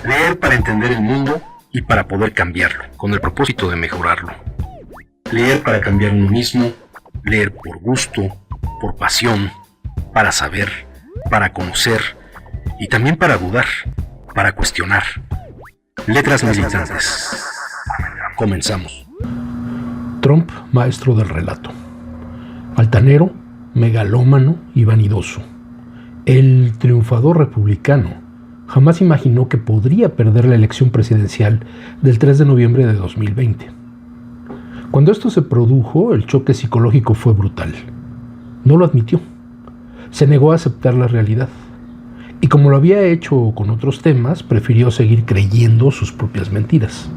Leer para entender el mundo y para poder cambiarlo, con el propósito de mejorarlo. Leer para cambiar uno mismo, leer por gusto, por pasión, para saber, para conocer y también para dudar, para cuestionar. Letras militantes. Comenzamos. Trump, maestro del relato. Altanero, megalómano y vanidoso. El triunfador republicano jamás imaginó que podría perder la elección presidencial del 3 de noviembre de 2020. Cuando esto se produjo, el choque psicológico fue brutal. No lo admitió. Se negó a aceptar la realidad. Y como lo había hecho con otros temas, prefirió seguir creyendo sus propias mentiras.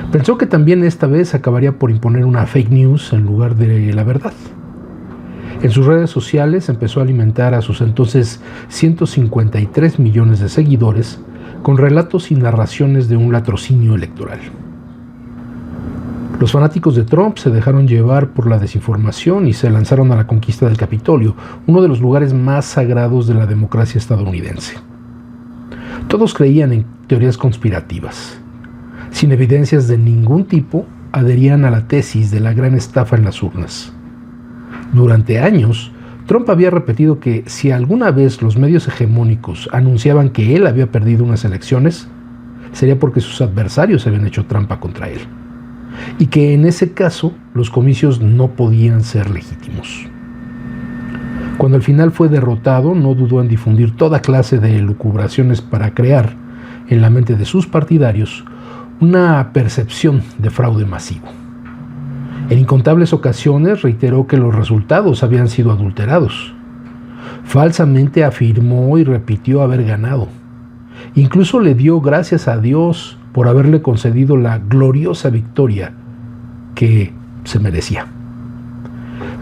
Pensó que también esta vez acabaría por imponer una fake news en lugar de la verdad. En sus redes sociales empezó a alimentar a sus entonces 153 millones de seguidores con relatos y narraciones de un latrocinio electoral. Los fanáticos de Trump se dejaron llevar por la desinformación y se lanzaron a la conquista del Capitolio, uno de los lugares más sagrados de la democracia estadounidense. Todos creían en teorías conspirativas. Sin evidencias de ningún tipo, adherían a la tesis de la gran estafa en las urnas. Durante años, Trump había repetido que si alguna vez los medios hegemónicos anunciaban que él había perdido unas elecciones, sería porque sus adversarios habían hecho trampa contra él, y que en ese caso los comicios no podían ser legítimos. Cuando al final fue derrotado, no dudó en difundir toda clase de elucubraciones para crear, en la mente de sus partidarios, una percepción de fraude masivo. En incontables ocasiones reiteró que los resultados habían sido adulterados. Falsamente afirmó y repitió haber ganado. Incluso le dio gracias a Dios por haberle concedido la gloriosa victoria que se merecía.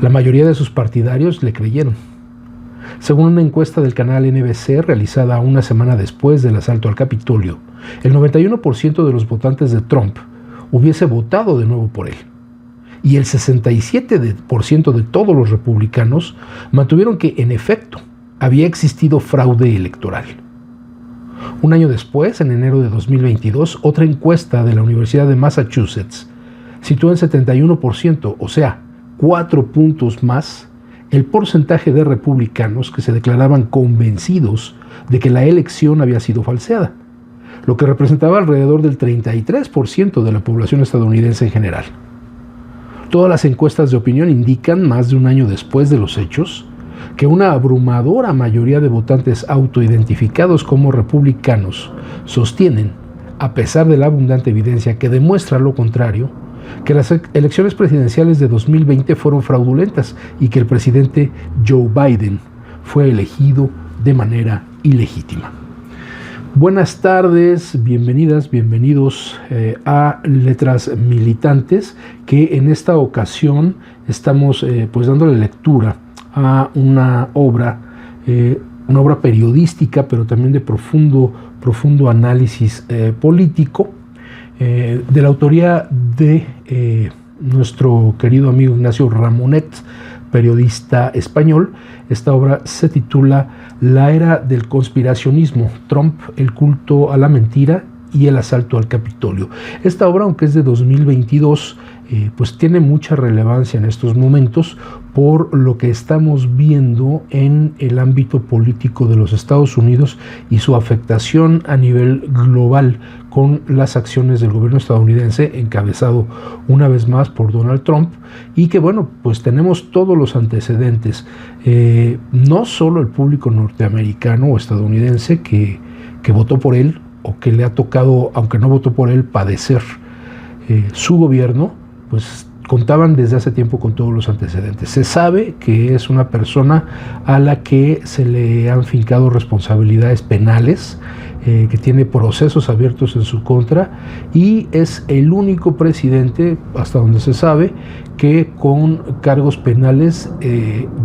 La mayoría de sus partidarios le creyeron. Según una encuesta del canal NBC realizada una semana después del asalto al Capitolio, el 91% de los votantes de Trump hubiese votado de nuevo por él. Y el 67% de todos los republicanos mantuvieron que, en efecto, había existido fraude electoral. Un año después, en enero de 2022, otra encuesta de la Universidad de Massachusetts situó en 71%, o sea, 4 puntos más, el porcentaje de republicanos que se declaraban convencidos de que la elección había sido falseada, lo que representaba alrededor del 33% de la población estadounidense en general. Todas las encuestas de opinión indican, más de un año después de los hechos, que una abrumadora mayoría de votantes autoidentificados como republicanos sostienen, a pesar de la abundante evidencia que demuestra lo contrario, que las elecciones presidenciales de 2020 fueron fraudulentas y que el presidente Joe Biden fue elegido de manera ilegítima. Buenas tardes, bienvenidas, bienvenidos a Letras Militantes, que en esta ocasión estamos dándole lectura a una obra periodística, pero también de profundo análisis político, de la autoría de nuestro querido amigo Ignacio Ramonet, periodista español. Esta obra se titula La era del conspiracionismo, Trump, el culto a la mentira y el asalto al Capitolio. Esta obra, aunque es de 2022, pues tiene mucha relevancia en estos momentos por lo que estamos viendo en el ámbito político de los Estados Unidos y su afectación a nivel global con las acciones del gobierno estadounidense, encabezado una vez más por Donald Trump, y que bueno, pues tenemos todos los antecedentes, no solo el público norteamericano o estadounidense que votó por él, o que le ha tocado, aunque no votó por él, padecer su gobierno, pues contaban desde hace tiempo con todos los antecedentes. Se sabe que es una persona a la que se le han fincado responsabilidades penales, que tiene procesos abiertos en su contra, y es el único presidente, hasta donde se sabe, que con cargos penales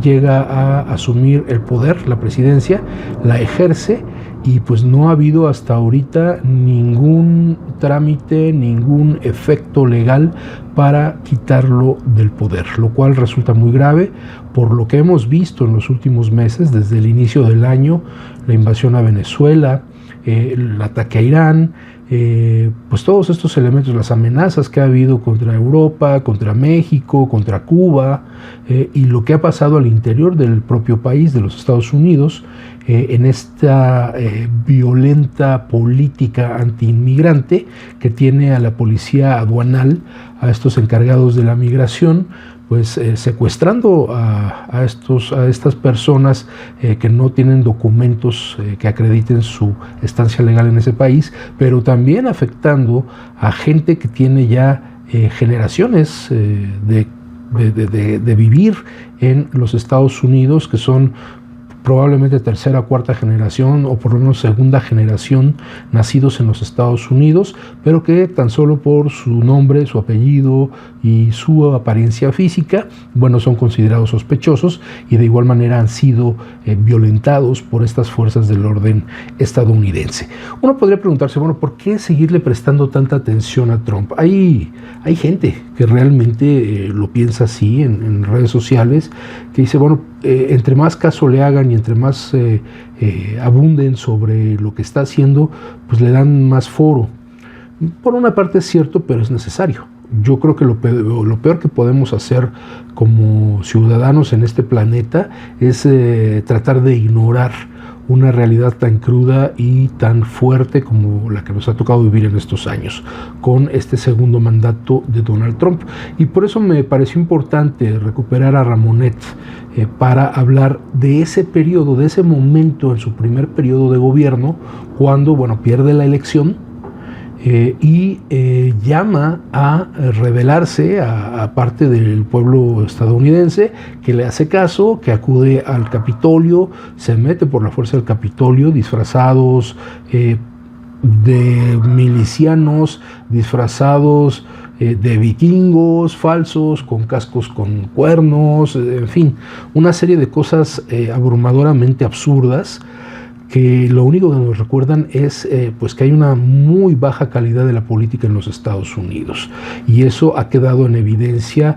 llega a asumir el poder, la presidencia, la ejerce, y pues no ha habido hasta ahorita ningún trámite, ningún efecto legal para quitarlo del poder, lo cual resulta muy grave por lo que hemos visto en los últimos meses, desde el inicio del año, la invasión a Venezuela, el ataque a Irán, pues todos estos elementos, las amenazas que ha habido contra Europa, contra México, contra Cuba, y lo que ha pasado al interior del propio país, de los Estados Unidos, en esta violenta política antiinmigrante que tiene a la policía aduanal, a estos encargados de la migración, pues secuestrando a estas personas que no tienen documentos que acrediten su estancia legal en ese país, pero también afectando a gente que tiene ya generaciones de vivir en los Estados Unidos, que son probablemente tercera o cuarta generación, o por lo menos segunda generación, nacidos en los Estados Unidos, pero que tan solo por su nombre, su apellido y su apariencia física, bueno, son considerados sospechosos y de igual manera han sido violentados por estas fuerzas del orden estadounidense. Uno podría preguntarse, bueno, ¿por qué seguirle prestando tanta atención a Trump? Hay gente que realmente lo piensa así en redes sociales, que dice, bueno, entre más caso le hagan y entre más abunden sobre lo que está haciendo, pues le dan más foro. Por una parte es cierto, pero es necesario. Yo creo que lo peor que podemos hacer como ciudadanos en este planeta es tratar de ignorar una realidad tan cruda y tan fuerte como la que nos ha tocado vivir en estos años, con este segundo mandato de Donald Trump. Y por eso me pareció importante recuperar a Ramonet para hablar de ese periodo, de ese momento en su primer periodo de gobierno, cuando, bueno, pierde la elección, y llama a rebelarse a parte del pueblo estadounidense, que le hace caso, que acude al Capitolio, se mete por la fuerza del Capitolio disfrazados de milicianos, disfrazados de vikingos falsos, con cascos con cuernos, en fin, una serie de cosas abrumadoramente absurdas, que lo único que nos recuerdan es pues que hay una muy baja calidad de la política en los Estados Unidos, y eso ha quedado en evidencia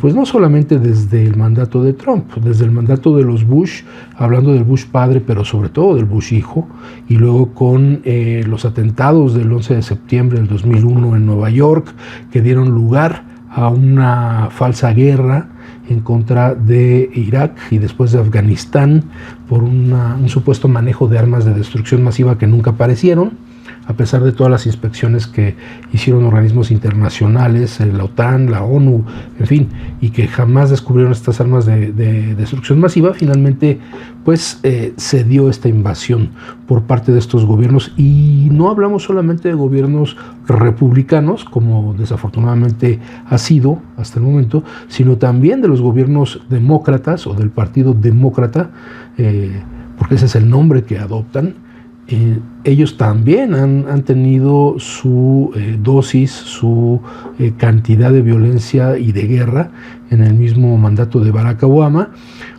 pues no solamente desde el mandato de Trump, desde el mandato de los Bush, hablando del Bush padre, pero sobre todo del Bush hijo, y luego con los atentados del 11 de septiembre del 2001 en Nueva York, que dieron lugar a una falsa guerra en contra de Irak y después de Afganistán por un supuesto manejo de armas de destrucción masiva que nunca aparecieron, a pesar de todas las inspecciones que hicieron organismos internacionales, la OTAN, la ONU, en fin, y que jamás descubrieron estas armas de destrucción masiva. Finalmente, pues se dio esta invasión por parte de estos gobiernos, y no hablamos solamente de gobiernos republicanos, como desafortunadamente ha sido hasta el momento, sino también de los gobiernos demócratas o del Partido Demócrata, porque ese es el nombre que adoptan. Ellos también han tenido su dosis, su cantidad de violencia y de guerra en el mismo mandato de Barack Obama.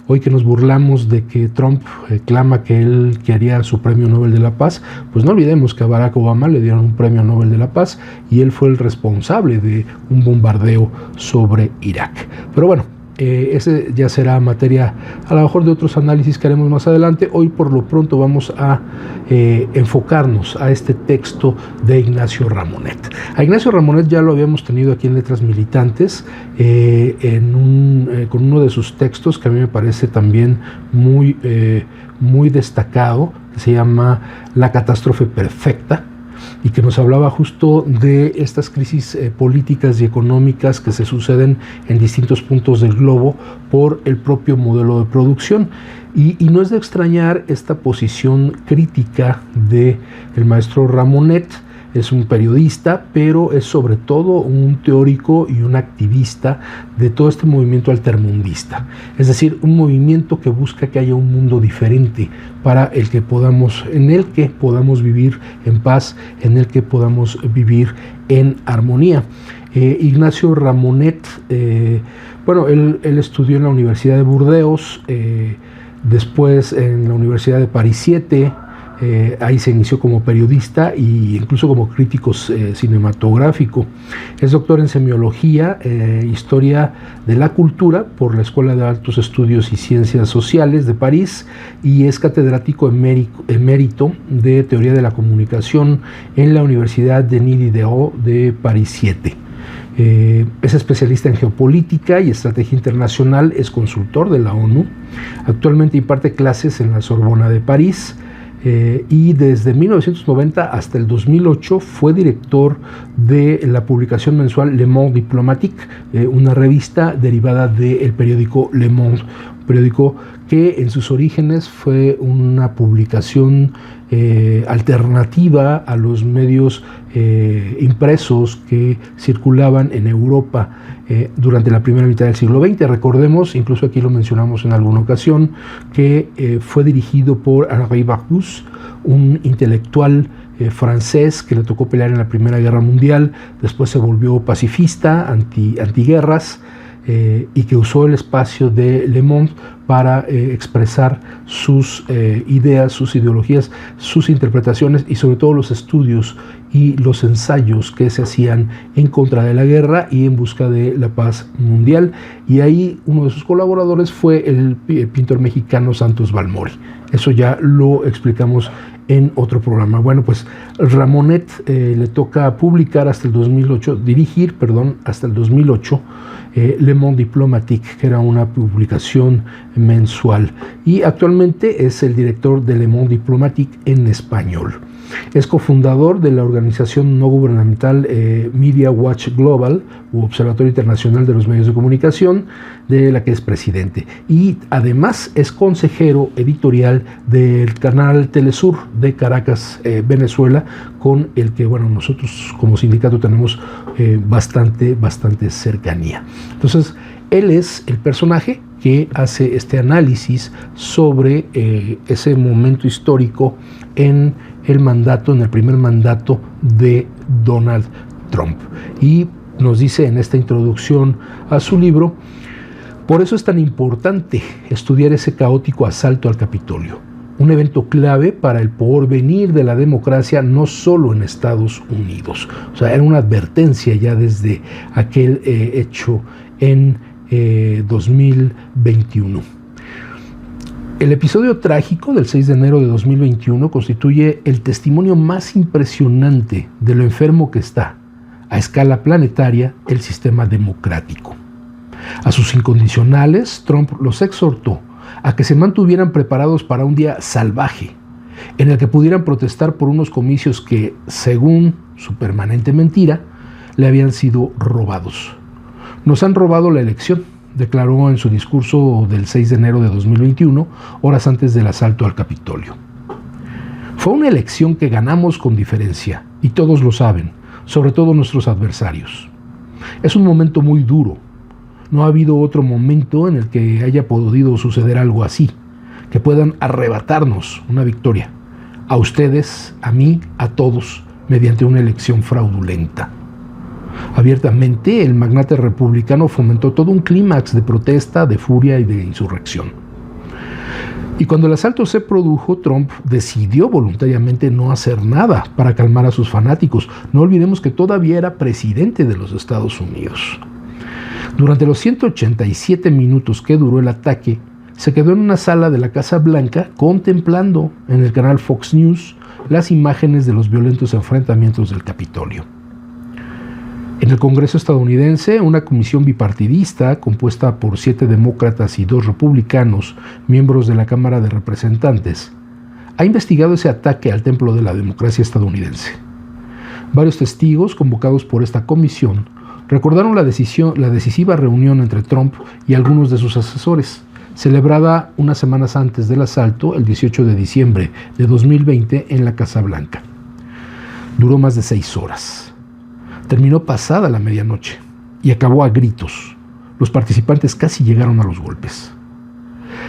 Hoy que nos burlamos de que Trump clama que él quería su premio Nobel de la Paz, pues no olvidemos que a Barack Obama le dieron un premio Nobel de la Paz y él fue el responsable de un bombardeo sobre Irak. Pero bueno, ese ya será materia a lo mejor de otros análisis que haremos más adelante. Hoy por lo pronto vamos a enfocarnos a este texto de Ignacio Ramonet. A Ignacio Ramonet ya lo habíamos tenido aquí en Letras Militantes, con uno de sus textos que a mí me parece también muy destacado, que se llama La catástrofe perfecta, y que nos hablaba justo de estas crisis políticas y económicas que se suceden en distintos puntos del globo por el propio modelo de producción. Y no es de extrañar esta posición crítica del maestro Ramonet. Es un periodista, pero es sobre todo un teórico y un activista de todo este movimiento altermundista. Es decir, un movimiento que busca que haya un mundo diferente en el que podamos vivir en paz, en el que podamos vivir en armonía. Ignacio Ramonet, él estudió en la Universidad de Burdeos, después en la Universidad de París 7, Ahí se inició como periodista e incluso como crítico cinematográfico. Es doctor en semiología, historia de la cultura por la Escuela de Altos Estudios y Ciencias Sociales de París y es catedrático emérito de teoría de la comunicación en la Universidad Denis Diderot de París 7. Es especialista en geopolítica y estrategia internacional, es consultor de la ONU. Actualmente imparte clases en la Sorbona de París. Y desde 1990 hasta el 2008 fue director de la publicación mensual Le Monde Diplomatique, una revista derivada del periódico Le Monde, un periódico que en sus orígenes fue una publicación alternativa a los medios impresos que circulaban en Europa durante la primera mitad del siglo XX. Recordemos, incluso aquí lo mencionamos en alguna ocasión, que fue dirigido por Henri Barbusse, un intelectual francés que le tocó pelear en la Primera Guerra Mundial, después se volvió pacifista, antiguerras, y que usó el espacio de Le Monde para expresar sus ideas, sus ideologías, sus interpretaciones y sobre todo los estudios y los ensayos que se hacían en contra de la guerra y en busca de la paz mundial. Y ahí uno de sus colaboradores fue el pintor mexicano Santos Balmori. Eso ya lo explicamos en otro programa. Bueno, pues Ramonet le toca publicar hasta el 2008, dirigir, hasta el 2008, Le Monde Diplomatique, que era una publicación mensual. Y actualmente es el director de Le Monde Diplomatique en español. Es cofundador de la organización no gubernamental Media Watch Global, u Observatorio Internacional de los Medios de Comunicación, de la que es presidente. Y además es consejero editorial del canal Telesur de Caracas, Venezuela, con el que, bueno, nosotros como sindicato tenemos bastante cercanía. Entonces, él es el personaje que hace este análisis sobre ese momento histórico en el primer mandato de Donald Trump. Y nos dice en esta introducción a su libro: por eso es tan importante estudiar ese caótico asalto al Capitolio, un evento clave para el porvenir de la democracia, no solo en Estados Unidos. O sea, era una advertencia ya desde aquel hecho en 2021. El episodio trágico del 6 de enero de 2021 constituye el testimonio más impresionante de lo enfermo que está, a escala planetaria, el sistema democrático. A sus incondicionales, Trump los exhortó a que se mantuvieran preparados para un día salvaje, en el que pudieran protestar por unos comicios que, según su permanente mentira, le habían sido robados. Nos han robado la elección, declaró en su discurso del 6 de enero de 2021, horas antes del asalto al Capitolio. Fue una elección que ganamos con diferencia, y todos lo saben, sobre todo nuestros adversarios. Es un momento muy duro. No ha habido otro momento en el que haya podido suceder algo así, que puedan arrebatarnos una victoria, a ustedes, a mí, a todos, mediante una elección fraudulenta. Abiertamente, el magnate republicano fomentó todo un clímax de protesta, de furia y de insurrección. Y cuando el asalto se produjo, Trump decidió voluntariamente no hacer nada para calmar a sus fanáticos. No olvidemos que todavía era presidente de los Estados Unidos. Durante los 187 minutos que duró el ataque, se quedó en una sala de la Casa Blanca contemplando en el canal Fox News las imágenes de los violentos enfrentamientos del Capitolio. En el Congreso estadounidense, una comisión bipartidista compuesta por 7 demócratas y 2 republicanos, miembros de la Cámara de Representantes, ha investigado ese ataque al templo de la democracia estadounidense. Varios testigos convocados por esta comisión recordaron la decisiva reunión entre Trump y algunos de sus asesores, celebrada unas semanas antes del asalto, el 18 de diciembre de 2020, en la Casa Blanca. Duró más de 6 horas. Terminó pasada la medianoche y acabó a gritos. Los participantes casi llegaron a los golpes.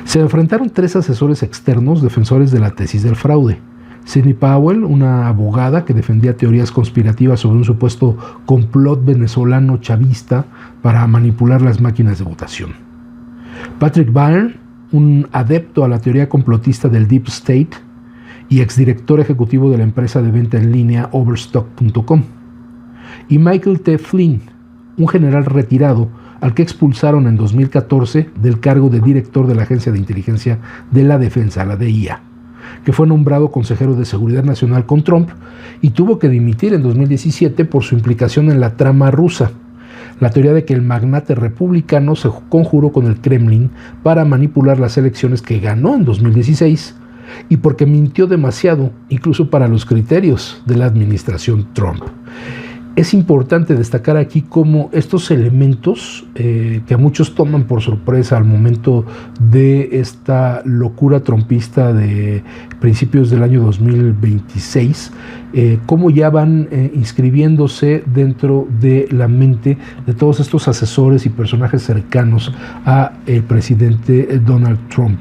Se enfrentaron 3 asesores externos defensores de la tesis del fraude. Sidney Powell, una abogada que defendía teorías conspirativas sobre un supuesto complot venezolano chavista para manipular las máquinas de votación. Patrick Byrne, un adepto a la teoría complotista del Deep State, y exdirector ejecutivo de la empresa de venta en línea Overstock.com, y Michael T. Flynn, un general retirado al que expulsaron en 2014 del cargo de director de la Agencia de Inteligencia de la Defensa, la DIA, que fue nombrado consejero de Seguridad Nacional con Trump y tuvo que dimitir en 2017 por su implicación en la trama rusa. La teoría de que el magnate republicano se conjuró con el Kremlin para manipular las elecciones que ganó en 2016 y porque mintió demasiado, incluso para los criterios de la administración Trump. Es importante destacar aquí cómo estos elementos que a muchos toman por sorpresa al momento de esta locura trumpista de principios del año 2026, cómo ya van inscribiéndose dentro de la mente de todos estos asesores y personajes cercanos a el presidente Donald Trump.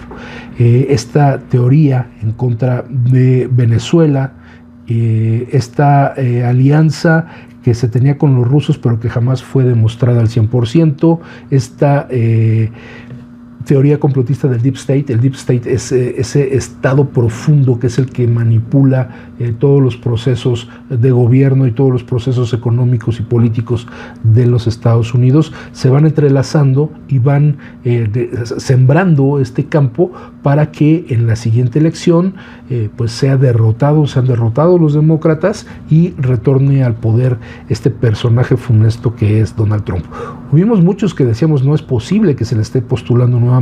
Esta teoría en contra de Venezuela, esta alianza que se tenía con los rusos pero que jamás fue demostrada al 100%, esta teoría complotista del Deep State. El Deep State es ese estado profundo que es el que manipula todos los procesos de gobierno y todos los procesos económicos y políticos de los Estados Unidos. Se van entrelazando y van sembrando este campo para que en la siguiente elección pues sean derrotados los demócratas y retorne al poder este personaje funesto que es Donald Trump. Hubimos muchos que decíamos no es posible que se le esté postulando nuevamente,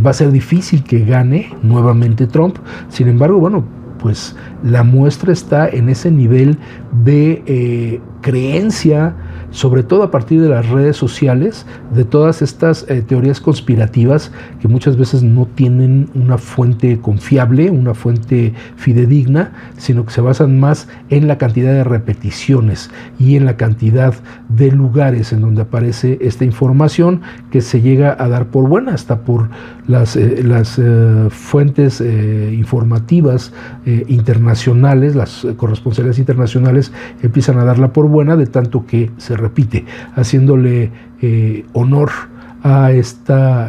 va a ser difícil que gane nuevamente Trump. Sin embargo, bueno, pues la muestra está en ese nivel de creencia, sobre todo a partir de las redes sociales, de todas estas teorías conspirativas que muchas veces no tienen una fuente confiable, una fuente fidedigna, sino que se basan más en la cantidad de repeticiones y en la cantidad de lugares en donde aparece esta información que se llega a dar por buena, hasta por las fuentes informativas internacionales, las corresponsalías internacionales empiezan a darla por buena, de tanto que se repite, haciéndole honor a esta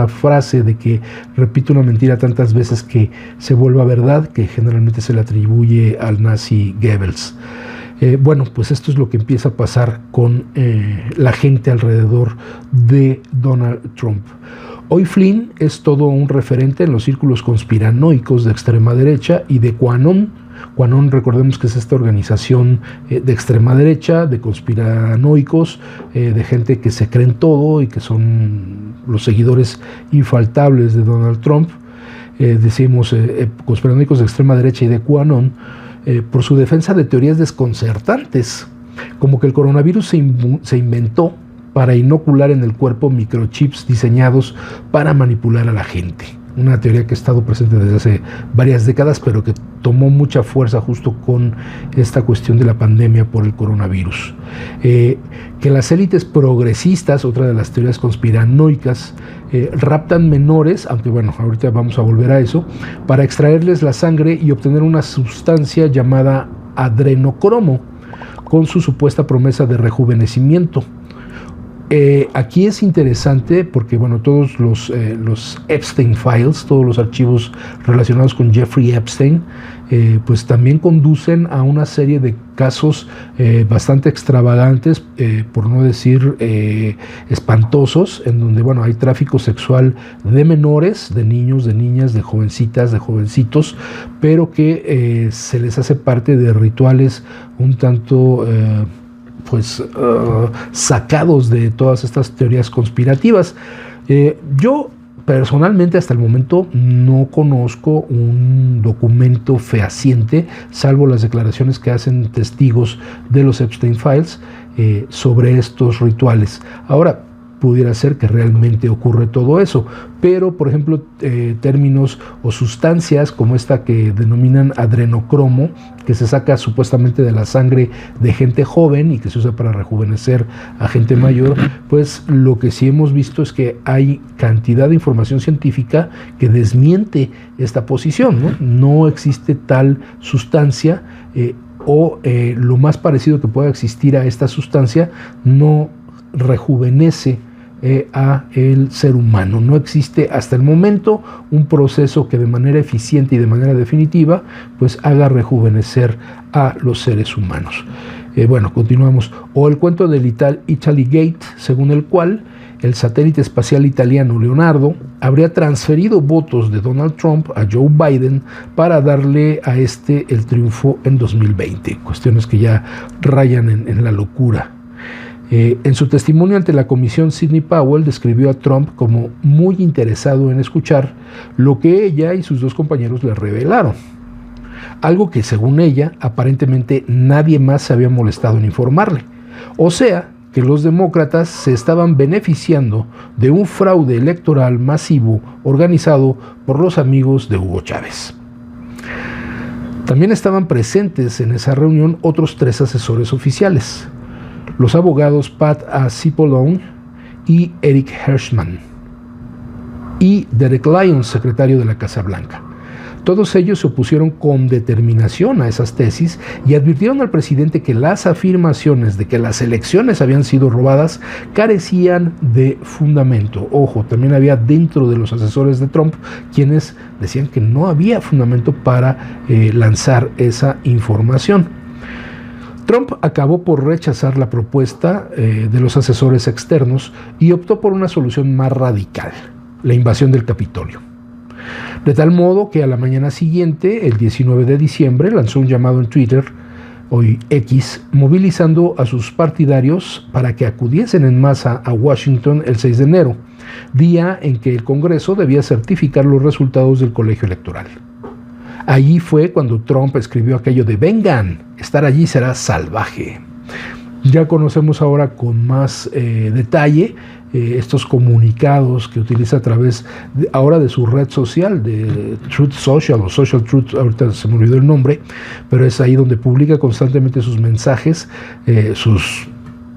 frase de que repite una mentira tantas veces que se vuelva verdad, que generalmente se le atribuye al nazi Goebbels. Bueno, pues esto es lo que empieza a pasar con la gente alrededor de Donald Trump. Hoy Flynn es todo un referente en los círculos conspiranoicos de extrema derecha y de QAnon. QAnon, recordemos que es esta organización de extrema derecha, de conspiranoicos, de gente que se cree en todo y que son los seguidores infaltables de Donald Trump. Decimos conspiranoicos de extrema derecha y de QAnon, por su defensa de teorías desconcertantes, como que el coronavirus se inventó para inocular en el cuerpo microchips diseñados para manipular a la gente. Una teoría que ha estado presente desde hace varias décadas, pero que tomó mucha fuerza justo con esta cuestión de la pandemia por el coronavirus. Que las élites progresistas, otra de las teorías conspiranoicas, raptan menores, aunque bueno, ahorita vamos a volver a eso, para extraerles la sangre y obtener una sustancia llamada adrenocromo, con su supuesta promesa de rejuvenecimiento. Aquí es interesante porque, bueno, todos los Epstein Files, todos los archivos relacionados con Jeffrey Epstein, pues también conducen a una serie de casos bastante extravagantes, por no decir espantosos, en donde, bueno, hay tráfico sexual de menores, de niños, de niñas, de jovencitas, de jovencitos, pero que se les hace parte de rituales un tanto sacados de todas estas teorías conspirativas. Yo personalmente hasta el momento no conozco un documento fehaciente, salvo las declaraciones que hacen testigos de los Epstein Files sobre estos rituales. Ahora, pudiera ser que realmente ocurre todo eso, pero por ejemplo términos o sustancias como esta que denominan adrenocromo, que se saca supuestamente de la sangre de gente joven y que se usa para rejuvenecer a gente mayor, pues lo que sí hemos visto es que hay cantidad de información científica que desmiente esta posición, ¿no? No existe tal sustancia o lo más parecido que pueda existir a esta sustancia no rejuvenece a el ser humano. No existe hasta el momento un proceso que de manera eficiente y de manera definitiva pues haga rejuvenecer a los seres humanos. Bueno, continuamos. O el cuento del Italy Gate, según el cual el satélite espacial italiano Leonardo habría transferido votos de Donald Trump a Joe Biden para darle a este el triunfo en 2020. Cuestiones que ya rayan en la locura. En su testimonio ante la comisión, Sidney Powell describió a Trump como muy interesado en escuchar lo que ella y sus dos compañeros le revelaron. Algo que, según ella, aparentemente nadie más se había molestado en informarle. O sea, que los demócratas se estaban beneficiando de un fraude electoral masivo organizado por los amigos de Hugo Chávez. También estaban presentes en esa reunión otros 3 asesores oficiales, los abogados Pat Cipollone y Eric Hershman, y Derek Lyons, secretario de la Casa Blanca. Todos ellos se opusieron con determinación a esas tesis y advirtieron al presidente que las afirmaciones de que las elecciones habían sido robadas carecían de fundamento. Ojo, también había dentro de los asesores de Trump quienes decían que no había fundamento para lanzar esa información. Trump acabó por rechazar la propuesta de los asesores externos y optó por una solución más radical: la invasión del Capitolio. De tal modo que a la mañana siguiente, el 19 de diciembre, lanzó un llamado en Twitter, hoy X, movilizando a sus partidarios para que acudiesen en masa a Washington el 6 de enero, día en que el Congreso debía certificar los resultados del colegio electoral. Allí fue cuando Trump escribió aquello de «Vengan, estar allí será salvaje». Ya conocemos ahora con más detalle estos comunicados que utiliza a través ahora de su red social, de Truth Social o Social Truth, ahorita se me olvidó el nombre, pero es ahí donde publica constantemente sus mensajes, sus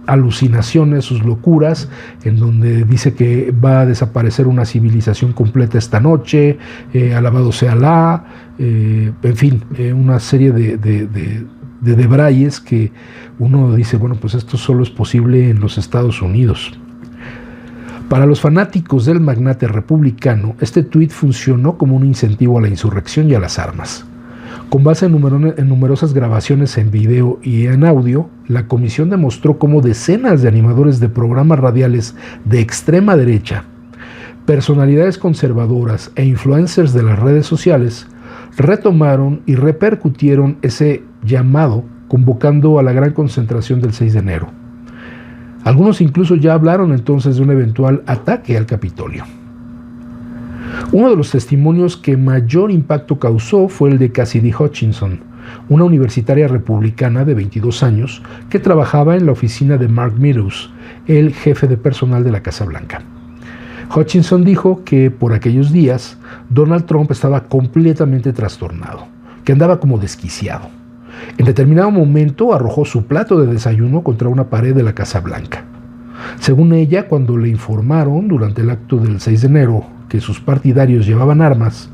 alucinaciones, sus locuras, en donde dice que va a desaparecer una civilización completa esta noche, alabado sea Alá, en fin, una serie de debrayes que uno dice, bueno, pues esto solo es posible en los Estados Unidos. Para los fanáticos del magnate republicano, este tuit funcionó como un incentivo a la insurrección y a las armas. Con base en numerosas grabaciones en video y en audio, la comisión demostró cómo decenas de animadores de programas radiales de extrema derecha, personalidades conservadoras e influencers de las redes sociales retomaron y repercutieron ese llamado, convocando a la gran concentración del 6 de enero. Algunos incluso ya hablaron entonces de un eventual ataque al Capitolio. Uno de los testimonios que mayor impacto causó fue el de Cassidy Hutchinson, una universitaria republicana de 22 años que trabajaba en la oficina de Mark Meadows, el jefe de personal de la Casa Blanca. Hutchinson dijo que por aquellos días Donald Trump estaba completamente trastornado, que andaba como desquiciado. En determinado momento arrojó su plato de desayuno contra una pared de la Casa Blanca. Según ella, cuando le informaron durante el acto del 6 de enero que sus partidarios llevaban armas,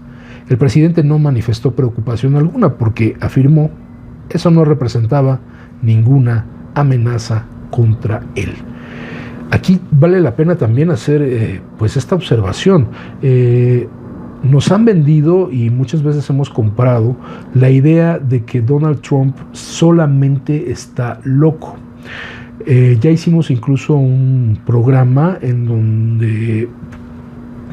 el presidente no manifestó preocupación alguna porque afirmó eso no representaba ninguna amenaza contra él. Aquí vale la pena también hacer pues esta observación. Nos han vendido y muchas veces hemos comprado la idea de que Donald Trump solamente está loco. Ya hicimos incluso un programa en donde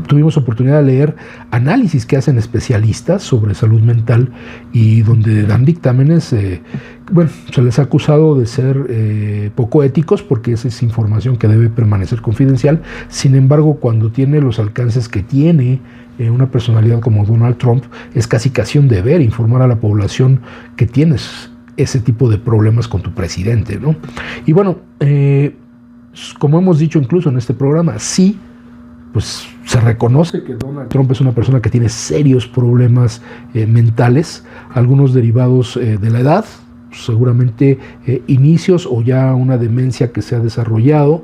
tuvimos oportunidad de leer análisis que hacen especialistas sobre salud mental y donde dan dictámenes, se les ha acusado de ser poco éticos porque esa es información que debe permanecer confidencial. Sin embargo, cuando tiene los alcances que tiene una personalidad como Donald Trump, es casi un deber informar a la población que tienes ese tipo de problemas con tu presidente, ¿no? Y bueno, como hemos dicho incluso en este programa, sí, pues se reconoce que Donald Trump es una persona que tiene serios problemas mentales, algunos derivados de la edad, seguramente inicios o ya una demencia que se ha desarrollado,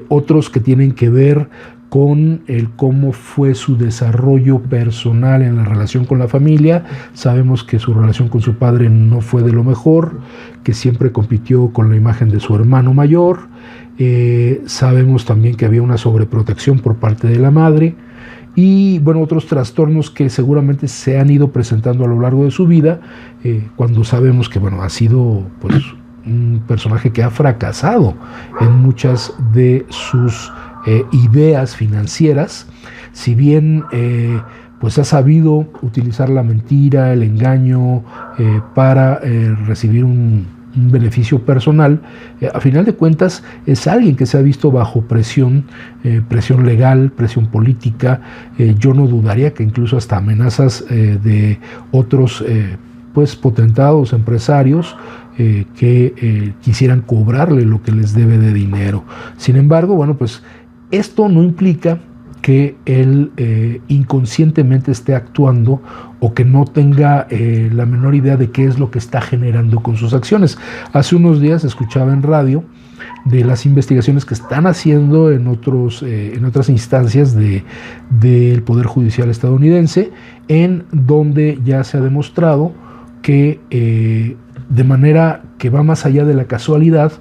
otros que tienen que ver con el cómo fue su desarrollo personal en la relación con la familia. Sabemos que su relación con su padre no fue de lo mejor, que siempre compitió con la imagen de su hermano mayor. Sabemos también que había una sobreprotección por parte de la madre y bueno, otros trastornos que seguramente se han ido presentando a lo largo de su vida, cuando sabemos que bueno, ha sido pues un personaje que ha fracasado en muchas de sus ideas financieras. Si bien pues ha sabido utilizar la mentira, el engaño para recibir un beneficio personal, a final de cuentas es alguien que se ha visto bajo presión, presión legal, presión política. Yo no dudaría que incluso hasta amenazas de otros pues potentados, empresarios que quisieran cobrarle lo que les debe de dinero. Sin embargo, bueno, pues esto no implica que él inconscientemente esté actuando o que no tenga la menor idea de qué es lo que está generando con sus acciones. Hace unos días escuchaba en radio de las investigaciones que están haciendo en otras instancias del Poder Judicial estadounidense, en donde ya se ha demostrado que de manera que va más allá de la casualidad,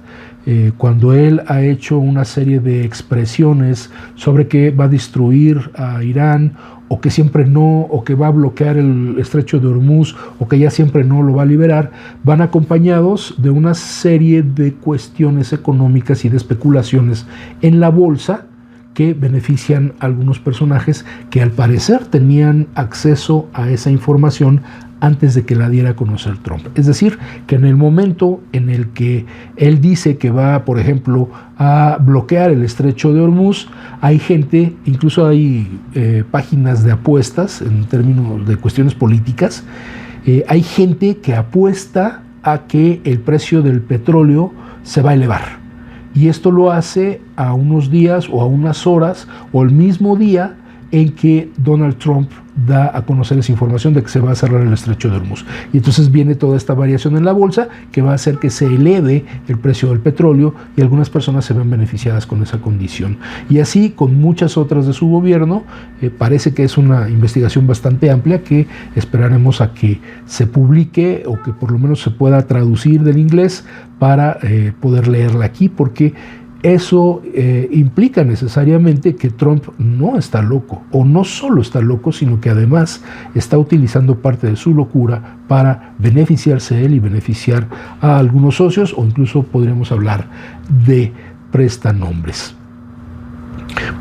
cuando él ha hecho una serie de expresiones sobre que va a destruir a Irán, o que siempre no, o que va a bloquear el estrecho de Hormuz, o que ya siempre no lo va a liberar, van acompañados de una serie de cuestiones económicas y de especulaciones en la bolsa que benefician a algunos personajes que al parecer tenían acceso a esa información antes de que la diera a conocer Trump. Es decir, que en el momento en el que él dice que va, por ejemplo, a bloquear el estrecho de Hormuz, hay gente, incluso hay páginas de apuestas en términos de cuestiones políticas, hay gente que apuesta a que el precio del petróleo se va a elevar. Y esto lo hace a unos días o a unas horas o el mismo día en que Donald Trump da a conocer esa información de que se va a cerrar el estrecho de Hormuz. Y entonces viene toda esta variación en la bolsa que va a hacer que se eleve el precio del petróleo y algunas personas se ven beneficiadas con esa condición. Y así con muchas otras de su gobierno. Parece que es una investigación bastante amplia que esperaremos a que se publique o que por lo menos se pueda traducir del inglés para poder leerla aquí, porque eso implica necesariamente que Trump no está loco, o no solo está loco, sino que además está utilizando parte de su locura para beneficiarse él y beneficiar a algunos socios, o incluso podríamos hablar de prestanombres.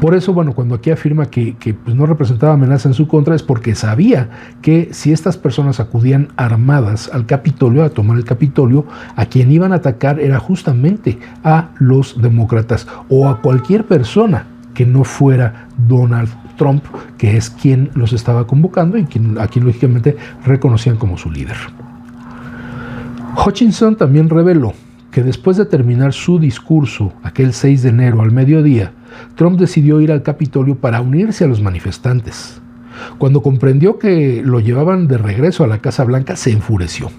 Por eso, bueno, cuando aquí afirma que pues no representaba amenaza en su contra, es porque sabía que si estas personas acudían armadas al Capitolio, a tomar el Capitolio, a quien iban a atacar era justamente a los demócratas o a cualquier persona que no fuera Donald Trump, que es quien los estaba convocando y a quien lógicamente reconocían como su líder. Hutchinson también reveló que después de terminar su discurso aquel 6 de enero al mediodía, Trump decidió ir al Capitolio para unirse a los manifestantes. Cuando comprendió que lo llevaban de regreso a la Casa Blanca, se enfureció,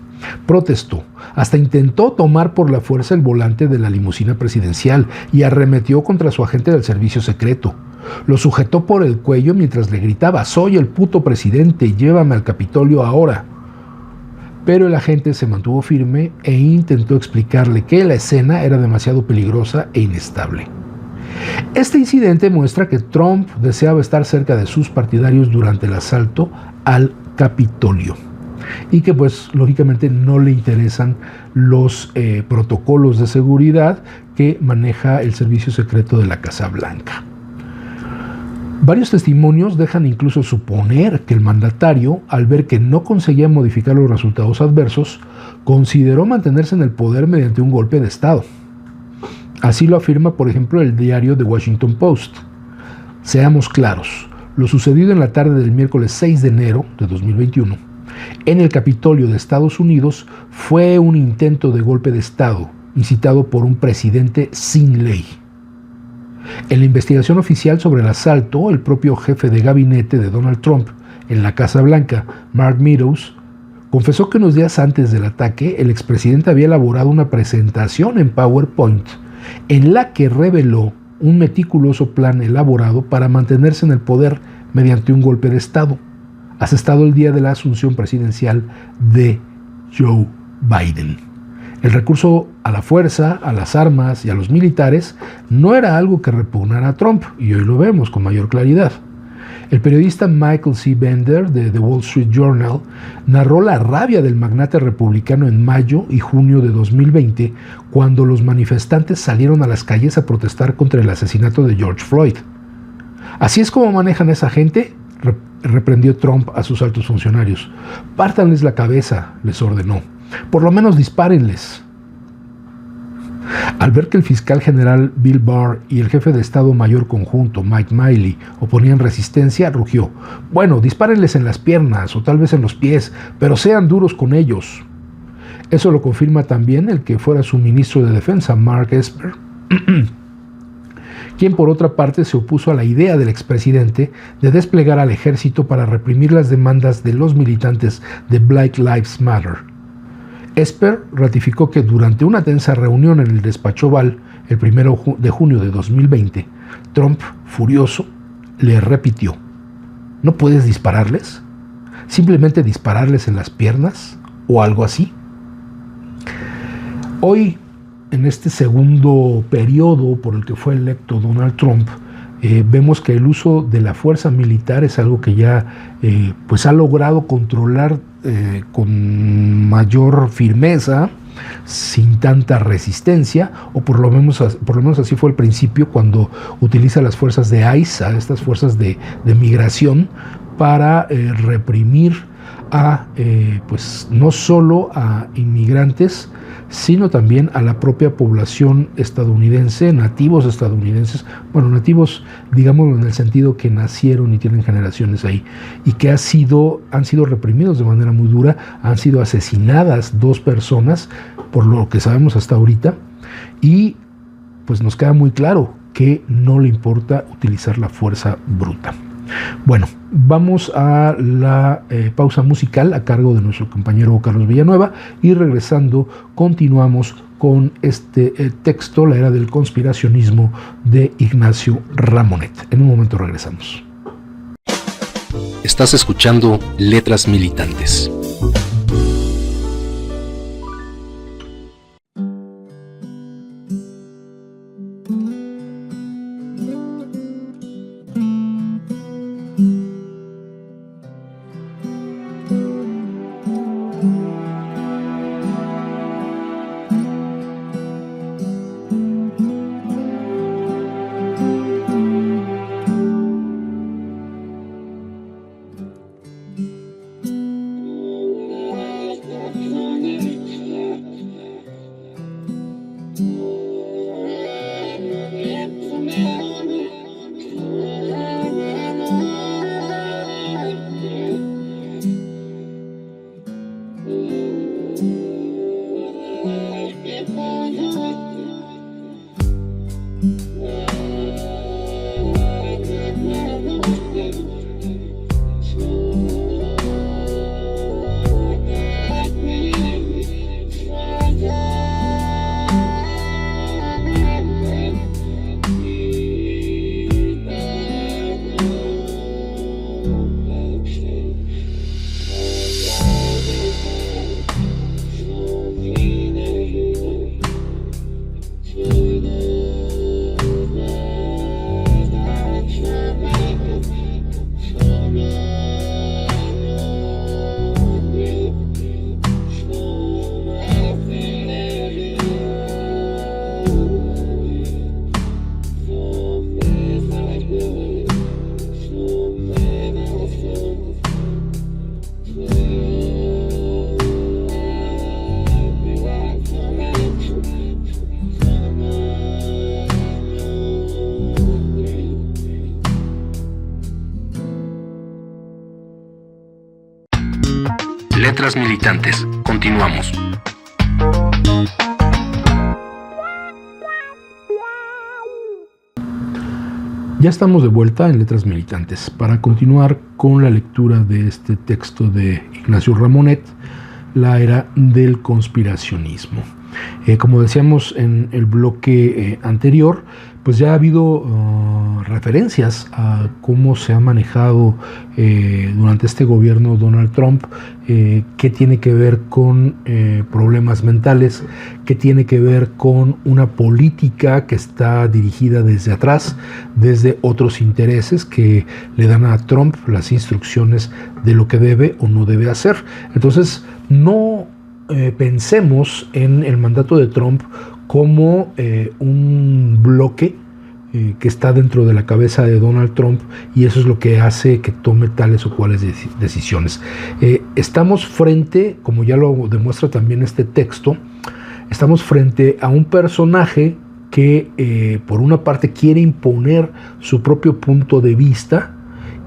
protestó, hasta intentó tomar por la fuerza el volante de la limusina presidencial y arremetió contra su agente del servicio secreto. Lo sujetó por el cuello mientras le gritaba: «Soy el puto presidente, llévame al Capitolio ahora». Pero el agente se mantuvo firme e intentó explicarle que la escena era demasiado peligrosa e inestable. Este incidente muestra que Trump deseaba estar cerca de sus partidarios durante el asalto al Capitolio y que pues lógicamente no le interesan los protocolos de seguridad que maneja el servicio secreto de la Casa Blanca. Varios testimonios dejan incluso suponer que el mandatario, al ver que no conseguía modificar los resultados adversos, consideró mantenerse en el poder mediante un golpe de Estado. Así lo afirma, por ejemplo, el diario The Washington Post. Seamos claros, lo sucedido en la tarde del miércoles 6 de enero de 2021 en el Capitolio de Estados Unidos fue un intento de golpe de Estado incitado por un presidente sin ley. En la investigación oficial sobre el asalto, el propio jefe de gabinete de Donald Trump en la Casa Blanca, Mark Meadows, confesó que unos días antes del ataque, el expresidente había elaborado una presentación en PowerPoint en la que reveló un meticuloso plan elaborado para mantenerse en el poder mediante un golpe de Estado, asestado el día de la asunción presidencial de Joe Biden. El recurso a la fuerza, a las armas y a los militares no era algo que repugnara a Trump, y hoy lo vemos con mayor claridad. El periodista Michael C. Bender de The Wall Street Journal narró la rabia del magnate republicano en mayo y junio de 2020, cuando los manifestantes salieron a las calles a protestar contra el asesinato de George Floyd. Así es como manejan a esa gente, reprendió Trump a sus altos funcionarios. Pártanles la cabeza, les ordenó. Por lo menos dispárenles. Al ver que el fiscal general Bill Barr y el jefe de Estado Mayor Conjunto Mike Miley oponían resistencia, rugió: bueno, dispárenles en las piernas o tal vez en los pies, pero sean duros con ellos. Eso lo confirma también el que fuera su ministro de Defensa, Mark Esper, quien por otra parte se opuso a la idea del expresidente de desplegar al ejército para reprimir las demandas de los militantes de Black Lives Matter. Esper ratificó que durante una tensa reunión en el despacho Oval, el 1 de junio de 2020, Trump, furioso, le repitió: ¿no puedes dispararles? ¿Simplemente dispararles en las piernas o algo así? Hoy, en este segundo periodo por el que fue electo Donald Trump, vemos que el uso de la fuerza militar es algo que ya pues ha logrado controlar con mayor firmeza, sin tanta resistencia, o por lo menos así fue al principio, cuando utiliza las fuerzas de ICE, a estas fuerzas de migración, para reprimir a pues no solo a inmigrantes, sino también a la propia población estadounidense, nativos estadounidenses, bueno, nativos, digámoslo en el sentido que nacieron y tienen generaciones ahí, y que han sido reprimidos de manera muy dura. Han sido asesinadas 2 personas, por lo que sabemos hasta ahorita, y pues nos queda muy claro que no le importa utilizar la fuerza bruta. Bueno, vamos a la pausa musical a cargo de nuestro compañero Carlos Villanueva, y regresando continuamos con este texto, La Era del Conspiracionismo, de Ignacio Ramonet. En un momento regresamos. Estás escuchando Letras Militantes. Letras Militantes. Continuamos. Ya estamos de vuelta en Letras Militantes para continuar con la lectura de este texto de Ignacio Ramonet, La Era del Conspiracionismo. Como decíamos en el bloque anterior, pues ya ha habido referencias a cómo se ha manejado durante este gobierno Donald Trump, qué tiene que ver con problemas mentales, qué tiene que ver con una política que está dirigida desde atrás, desde otros intereses que le dan a Trump las instrucciones de lo que debe o no debe hacer. Entonces, no pensemos en el mandato de Trump como un bloque que está dentro de la cabeza de Donald Trump, y eso es lo que hace que tome tales o cuales decisiones. Estamos frente, como ya lo demuestra también este texto, estamos frente a un personaje que por una parte quiere imponer su propio punto de vista,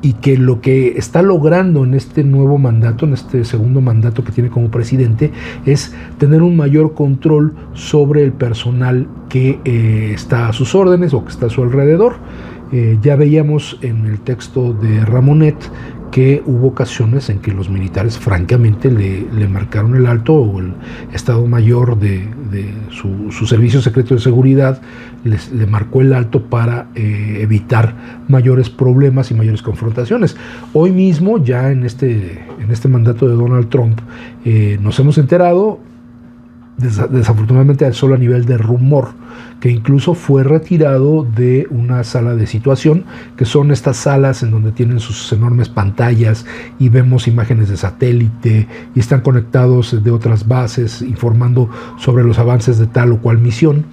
y que lo que está logrando en este nuevo mandato, en este segundo mandato que tiene como presidente, es tener un mayor control sobre el personal que está a sus órdenes o que está a su alrededor. Ya veíamos en el texto de Ramonet que hubo ocasiones en que los militares francamente le marcaron el alto, o el Estado Mayor de su Servicio Secreto de Seguridad le marcó el alto para evitar mayores problemas y mayores confrontaciones. Hoy mismo, ya en este mandato de Donald Trump, nos hemos enterado, desafortunadamente solo a nivel de rumor, que incluso fue retirado de una sala de situación, que son estas salas en donde tienen sus enormes pantallas y vemos imágenes de satélite y están conectados de otras bases informando sobre los avances de tal o cual misión,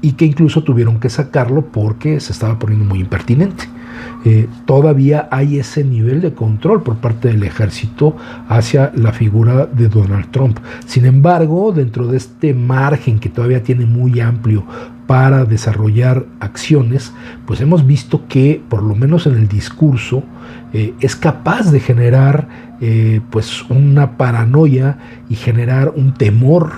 y que incluso tuvieron que sacarlo porque se estaba poniendo muy impertinente. Todavía hay ese nivel de control por parte del ejército hacia la figura de Donald Trump. Sin embargo, dentro de este margen que todavía tiene muy amplio para desarrollar acciones, pues hemos visto que, por lo menos en el discurso, es capaz de generar pues una paranoia y generar un temor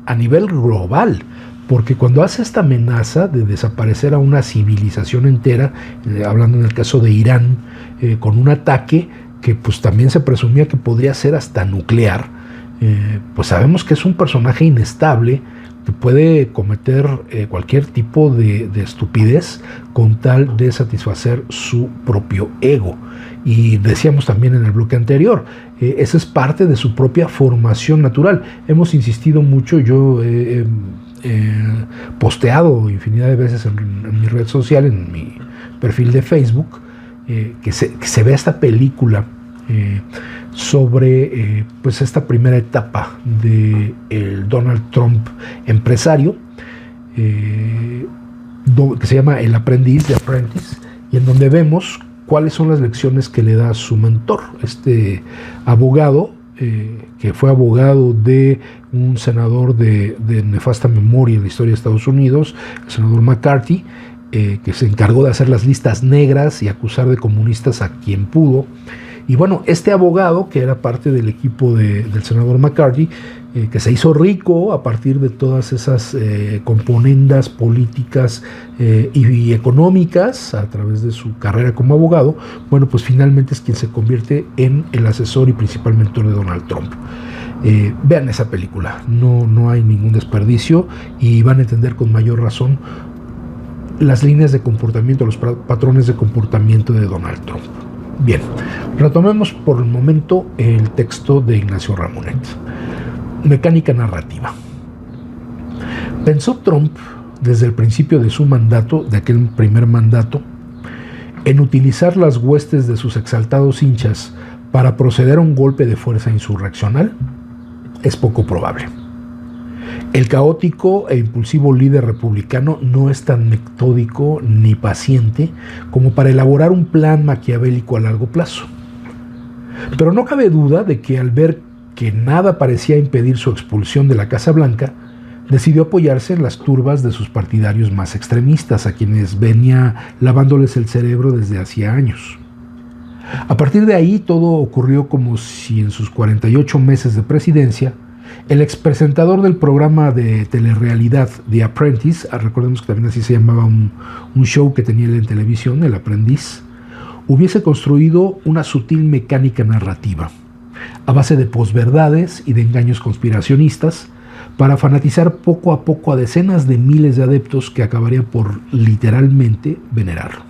a nivel global. Porque cuando hace esta amenaza de desaparecer a una civilización entera, hablando en el caso de Irán, con un ataque que pues también se presumía que podría ser hasta nuclear, pues sabemos que es un personaje inestable que puede cometer cualquier tipo de estupidez con tal de satisfacer su propio ego. Y decíamos también en el bloque anterior, esa es parte de su propia formación natural. Hemos insistido mucho, yo posteado infinidad de veces en mi red social, en mi perfil de Facebook, que se ve esta película sobre pues esta primera etapa de el Donald Trump empresario, que se llama El Aprendiz, The Apprentice, y en donde vemos cuáles son las lecciones que le da su mentor, este abogado, que fue abogado de un senador de nefasta memoria en la historia de Estados Unidos, el senador McCarthy, que se encargó de hacer las listas negras y acusar de comunistas a quien pudo. Y bueno, este abogado, que era parte del equipo del senador McCarthy, que se hizo rico a partir de todas esas componendas políticas y económicas a través de su carrera como abogado, bueno, pues finalmente es quien se convierte en el asesor y principal mentor de Donald Trump. Vean esa película, no hay ningún desperdicio, y van a entender con mayor razón las líneas de comportamiento, los patrones de comportamiento de Donald Trump. Bien, retomemos por el momento el texto de Ignacio Ramonet. Mecánica narrativa. Pensó Trump desde el principio de su mandato, de aquel primer mandato, en utilizar las huestes de sus exaltados hinchas para proceder a un golpe de fuerza insurreccional. Es poco probable. El caótico e impulsivo líder republicano no es tan metódico ni paciente como para elaborar un plan maquiavélico a largo plazo. Pero no cabe duda de que al ver que nada parecía impedir su expulsión de la Casa Blanca, decidió apoyarse en las turbas de sus partidarios más extremistas, a quienes venía lavándoles el cerebro desde hacía años. A partir de ahí todo ocurrió como si en sus 48 meses de presidencia el expresentador del programa de telerrealidad The Apprentice, recordemos que también así se llamaba un show que tenía él en televisión, El Aprendiz, hubiese construido una sutil mecánica narrativa, a base de posverdades y de engaños conspiracionistas, para fanatizar poco a poco a decenas de miles de adeptos que acabarían por literalmente venerarlo.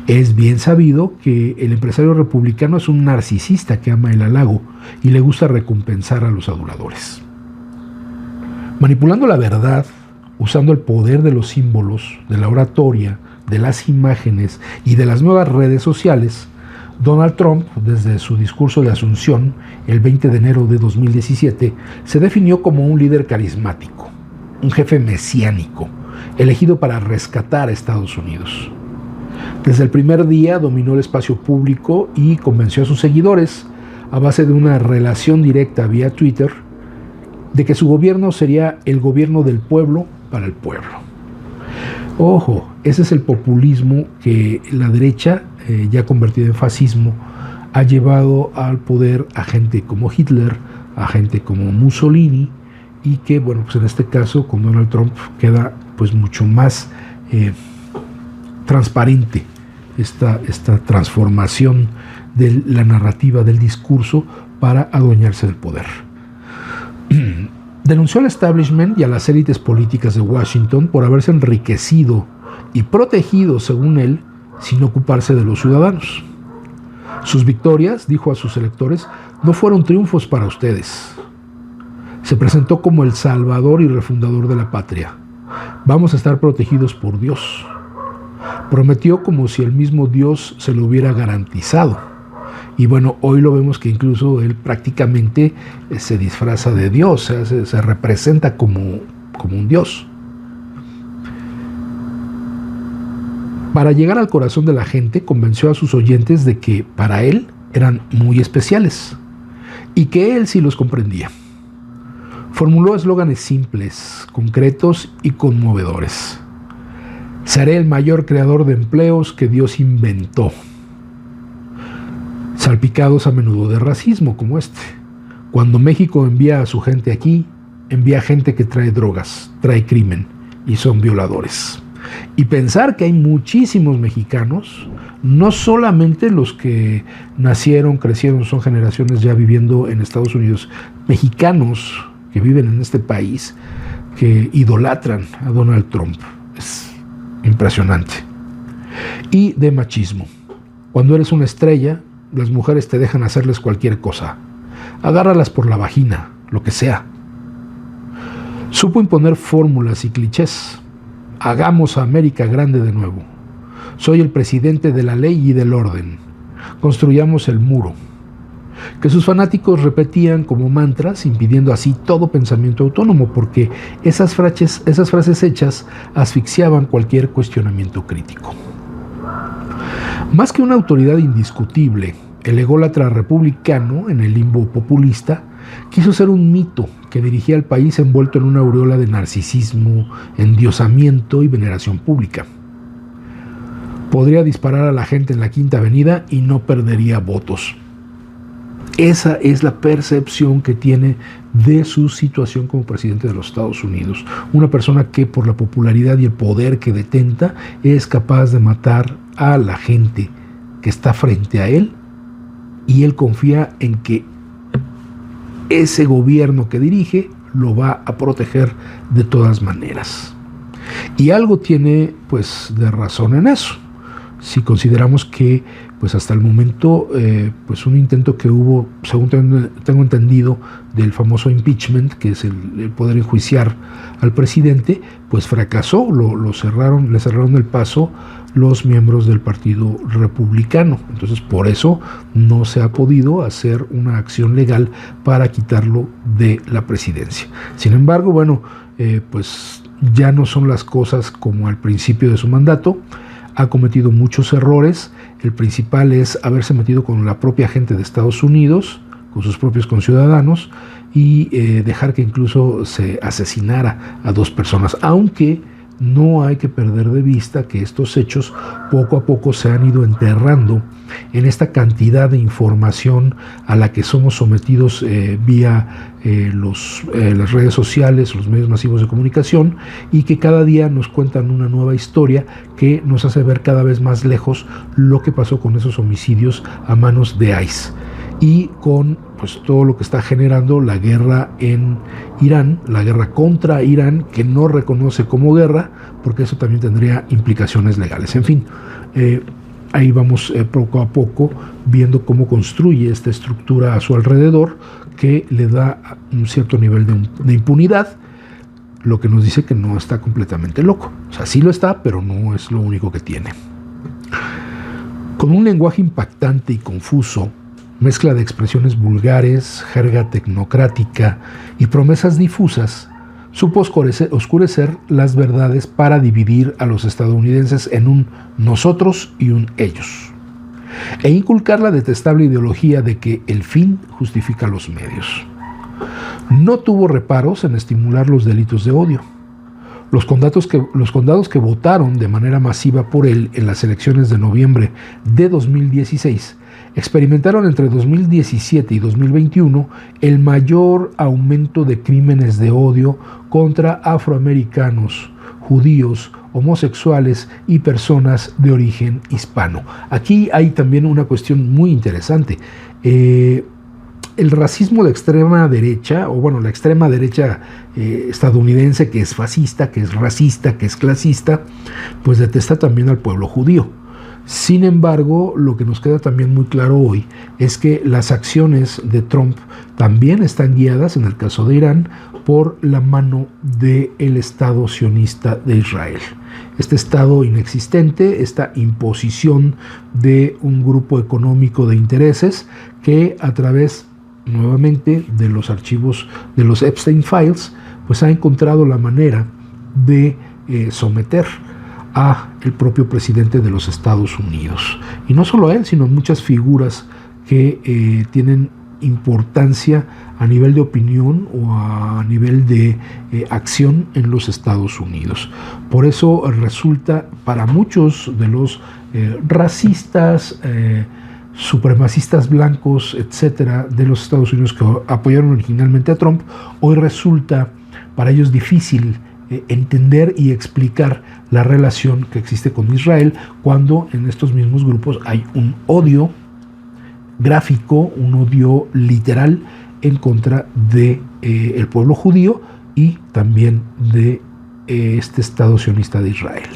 Es bien sabido que el empresario republicano es un narcisista que ama el halago y le gusta recompensar a los aduladores. Manipulando la verdad, usando el poder de los símbolos, de la oratoria, de las imágenes y de las nuevas redes sociales, Donald Trump, desde su discurso de Asunción, el 20 de enero de 2017, se definió como un líder carismático, un jefe mesiánico, elegido para rescatar a Estados Unidos. Desde el primer día dominó el espacio público y convenció a sus seguidores, a base de una relación directa vía Twitter, de que su gobierno sería el gobierno del pueblo para el pueblo. Ojo, ese es el populismo que la derecha, ya convertida en fascismo, ha llevado al poder a gente como Hitler, a gente como Mussolini, y que, bueno, pues en este caso con Donald Trump queda pues mucho más transparente esta transformación de la narrativa del discurso para adueñarse del poder. Denunció al establishment y a las élites políticas de Washington por haberse enriquecido y protegido, según él, sin ocuparse de los ciudadanos. Sus victorias, dijo a sus electores, no fueron triunfos para ustedes. Se presentó como el salvador y refundador de la patria. Vamos a estar protegidos por Dios. Prometió como si el mismo Dios se lo hubiera garantizado. Y bueno, hoy lo vemos que incluso él prácticamente se disfraza de Dios, o sea, se representa como un Dios. Para llegar al corazón de la gente, convenció a sus oyentes de que para él eran muy especiales y que él sí los comprendía. Formuló eslóganes simples, concretos y conmovedores. Seré el mayor creador de empleos que Dios inventó. Salpicados a menudo de racismo como este. Cuando México envía a su gente aquí, envía gente que trae drogas, trae crimen y son violadores. Y pensar que hay muchísimos mexicanos, no solamente los que nacieron, crecieron, son generaciones ya viviendo en Estados Unidos, mexicanos que viven en este país, que idolatran a Donald Trump. Es impresionante. Y de machismo. Cuando eres una estrella, las mujeres te dejan hacerles cualquier cosa. Agárralas por la vagina, lo que sea. Supo imponer fórmulas y clichés. Hagamos a América grande de nuevo. Soy el presidente de la ley y del orden. Construyamos el muro. Que sus fanáticos repetían como mantras, impidiendo así todo pensamiento autónomo, porque esas frases hechas asfixiaban cualquier cuestionamiento crítico. Más que una autoridad indiscutible, el ególatra republicano, en el limbo populista, quiso ser un mito que dirigía al país envuelto en una aureola de narcisismo, endiosamiento y veneración pública. Podría disparar a la gente en la Quinta Avenida y no perdería votos. Esa es la percepción que tiene de su situación como presidente de los Estados Unidos. Una persona que por la popularidad y el poder que detenta es capaz de matar a la gente que está frente a él, y él confía en que ese gobierno que dirige lo va a proteger de todas maneras. Y algo tiene pues de razón en eso. Si consideramos que pues hasta el momento pues un intento que hubo, según tengo entendido, del famoso impeachment, que es el poder enjuiciar al presidente, pues fracasó, le cerraron el paso los miembros del Partido Republicano. Entonces por eso no se ha podido hacer una acción legal para quitarlo de la presidencia. Sin embargo, bueno, pues ya no son las cosas como al principio de su mandato. Ha cometido muchos errores. El principal es haberse metido con la propia gente de Estados Unidos, con sus propios conciudadanos, y dejar que incluso se asesinara a 2 personas, aunque no hay que perder de vista que estos hechos poco a poco se han ido enterrando en esta cantidad de información a la que somos sometidos vía las redes sociales, los medios masivos de comunicación, y que cada día nos cuentan una nueva historia que nos hace ver cada vez más lejos lo que pasó con esos homicidios a manos de ICE. y con pues todo lo que está generando la guerra en Irán, la guerra contra Irán, que no reconoce como guerra, porque eso también tendría implicaciones legales. En fin, ahí vamos poco a poco viendo cómo construye esta estructura a su alrededor, que le da un cierto nivel de impunidad, lo que nos dice que no está completamente loco. O sea, sí lo está, pero no es lo único que tiene. Con un lenguaje impactante y confuso, mezcla de expresiones vulgares, jerga tecnocrática y promesas difusas, supo oscurecer las verdades para dividir a los estadounidenses en un nosotros y un ellos, e inculcar la detestable ideología de que el fin justifica los medios. No tuvo reparos en estimular los delitos de odio. Los condados que votaron de manera masiva por él en las elecciones de noviembre de 2016 experimentaron entre 2017 y 2021 el mayor aumento de crímenes de odio contra afroamericanos, judíos, homosexuales y personas de origen hispano. Aquí hay también una cuestión muy interesante. El racismo de extrema derecha, o bueno, la extrema derecha estadounidense, que es fascista, que es racista, que es clasista, pues detesta también al pueblo judío. Sin embargo, lo que nos queda también muy claro hoy es que las acciones de Trump también están guiadas, en el caso de Irán, por la mano del Estado sionista de Israel. Este Estado inexistente, esta imposición de un grupo económico de intereses que a través nuevamente de los archivos de los Epstein Files, pues ha encontrado la manera de someter a el propio presidente de los Estados Unidos. Y no solo a él, sino muchas figuras que tienen importancia a nivel de opinión o a nivel de acción en los Estados Unidos. Por eso resulta para muchos de los racistas, supremacistas blancos, etcétera, de los Estados Unidos que apoyaron originalmente a Trump, hoy resulta para ellos difícil entender y explicar la relación que existe con Israel, cuando en estos mismos grupos hay un odio gráfico, un odio literal en contra de el pueblo judío y también de este Estado sionista de Israel.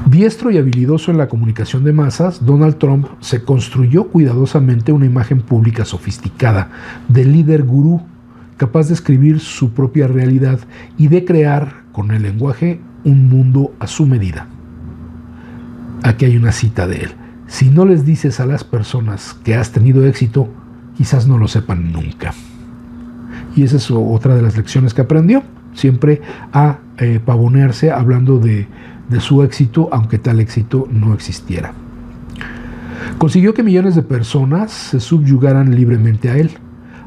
Diestro y habilidoso en la comunicación de masas, Donald Trump se construyó cuidadosamente una imagen pública sofisticada de líder gurú, capaz de escribir su propia realidad y de crear con el lenguaje un mundo a su medida. Aquí hay una cita de él: si no les dices a las personas que has tenido éxito, quizás no lo sepan nunca. Y esa es otra de las lecciones que aprendió, siempre a pavonearse hablando de su éxito, aunque tal éxito no existiera. Consiguió que millones de personas se subyugaran libremente a él,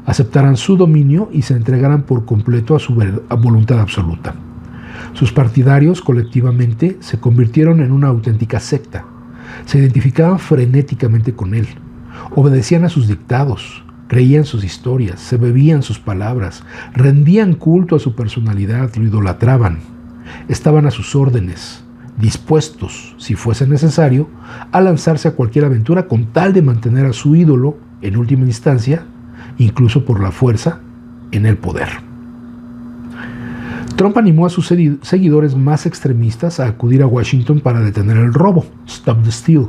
aceptaran su dominio y se entregaran por completo a su voluntad absoluta. Sus partidarios colectivamente se convirtieron en una auténtica secta. Se identificaban frenéticamente con él, obedecían a sus dictados, creían sus historias, se bebían sus palabras, rendían culto a su personalidad, lo idolatraban, estaban a sus órdenes, dispuestos, si fuese necesario, a lanzarse a cualquier aventura con tal de mantener a su ídolo, en última instancia, incluso por la fuerza, en el poder. Trump animó a sus seguidores más extremistas a acudir a Washington para detener el robo, Stop the Steal,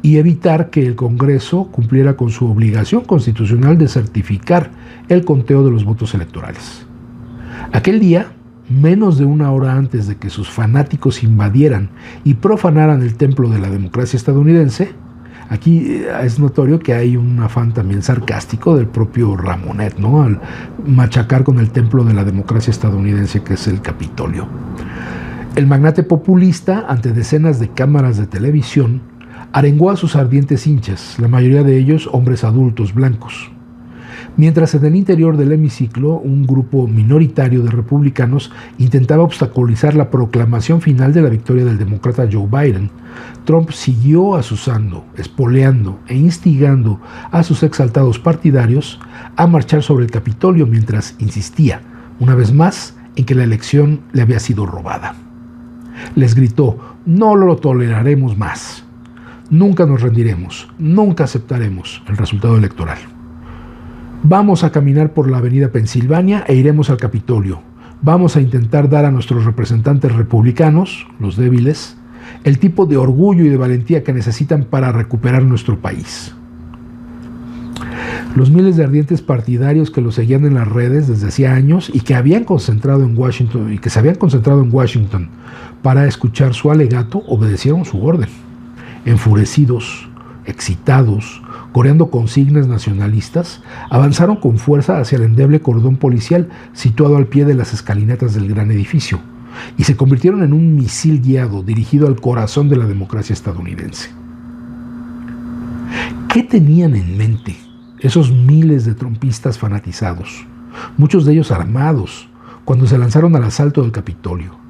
y evitar que el Congreso cumpliera con su obligación constitucional de certificar el conteo de los votos electorales. Aquel día, menos de una hora antes de que sus fanáticos invadieran y profanaran el templo de la democracia estadounidense, aquí es notorio que hay un afán también sarcástico del propio Ramonet, ¿no?, al machacar con el templo de la democracia estadounidense, que es el Capitolio. El magnate populista, ante decenas de cámaras de televisión, arengó a sus ardientes hinchas, la mayoría de ellos hombres adultos blancos. Mientras en el interior del hemiciclo un grupo minoritario de republicanos intentaba obstaculizar la proclamación final de la victoria del demócrata Joe Biden, Trump siguió asusando, espoleando e instigando a sus exaltados partidarios a marchar sobre el Capitolio mientras insistía, una vez más, en que la elección le había sido robada. Les gritó: «No lo toleraremos más». Nunca nos rendiremos, nunca aceptaremos el resultado electoral. Vamos a caminar por la avenida Pensilvania e iremos al Capitolio. Vamos a intentar dar a nuestros representantes republicanos, los débiles, el tipo de orgullo y de valentía que necesitan para recuperar nuestro país. Los miles de ardientes partidarios que lo seguían en las redes desde hacía años y que se habían concentrado en Washington para escuchar su alegato obedecieron su orden. Enfurecidos, excitados, coreando consignas nacionalistas, avanzaron con fuerza hacia el endeble cordón policial situado al pie de las escalinatas del gran edificio y se convirtieron en un misil guiado dirigido al corazón de la democracia estadounidense. ¿Qué tenían en mente esos miles de trumpistas fanatizados, muchos de ellos armados, cuando se lanzaron al asalto del Capitolio?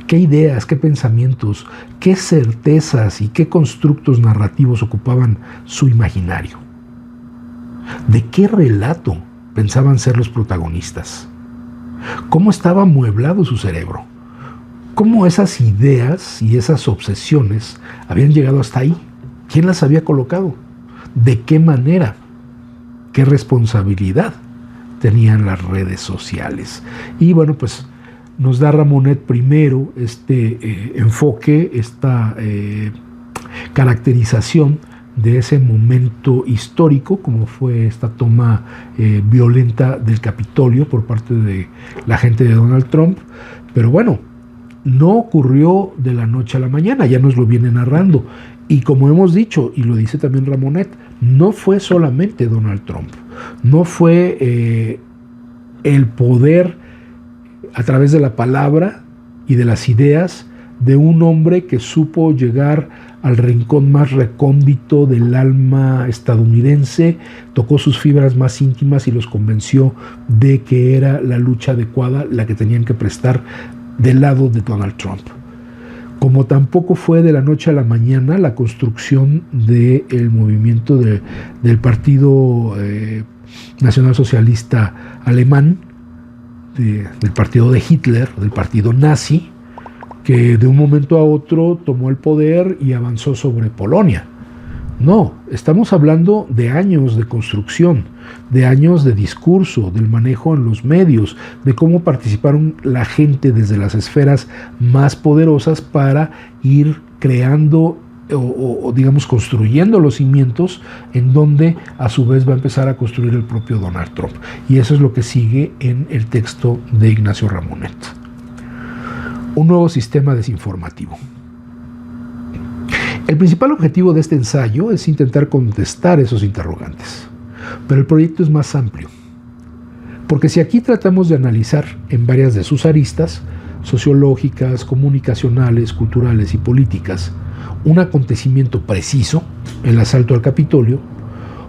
¿Qué ideas, qué pensamientos, qué certezas y qué constructos narrativos ocupaban su imaginario? ¿De qué relato pensaban ser los protagonistas? ¿Cómo estaba amueblado su cerebro? ¿Cómo esas ideas y esas obsesiones habían llegado hasta ahí? ¿Quién las había colocado? ¿De qué manera? ¿Qué responsabilidad tenían las redes sociales? Y bueno, pues nos da Ramonet primero este enfoque, esta caracterización de ese momento histórico, como fue esta toma violenta del Capitolio por parte de la gente de Donald Trump. Pero bueno, no ocurrió de la noche a la mañana, ya nos lo viene narrando. Y como hemos dicho, y lo dice también Ramonet, no fue solamente Donald Trump, no fue el poder a través de la palabra y de las ideas de un hombre que supo llegar al rincón más recóndito del alma estadounidense, tocó sus fibras más íntimas y los convenció de que era la lucha adecuada la que tenían que prestar del lado de Donald Trump. Como tampoco fue de la noche a la mañana la construcción del movimiento del Partido Nacional Socialista Alemán, del partido de Hitler, del partido nazi, que de un momento a otro tomó el poder y avanzó sobre Polonia. No, estamos hablando de años de construcción, de años de discurso, del manejo en los medios, de cómo participaron la gente desde las esferas más poderosas para ir creando o digamos construyendo los cimientos en donde a su vez va a empezar a construir el propio Donald Trump. Y eso es lo que sigue en el texto de Ignacio Ramonet. Un nuevo sistema desinformativo. El principal objetivo de este ensayo es intentar contestar esos interrogantes, pero el proyecto es más amplio, porque si aquí tratamos de analizar en varias de sus aristas, sociológicas, comunicacionales, culturales y políticas, un acontecimiento preciso, el asalto al Capitolio,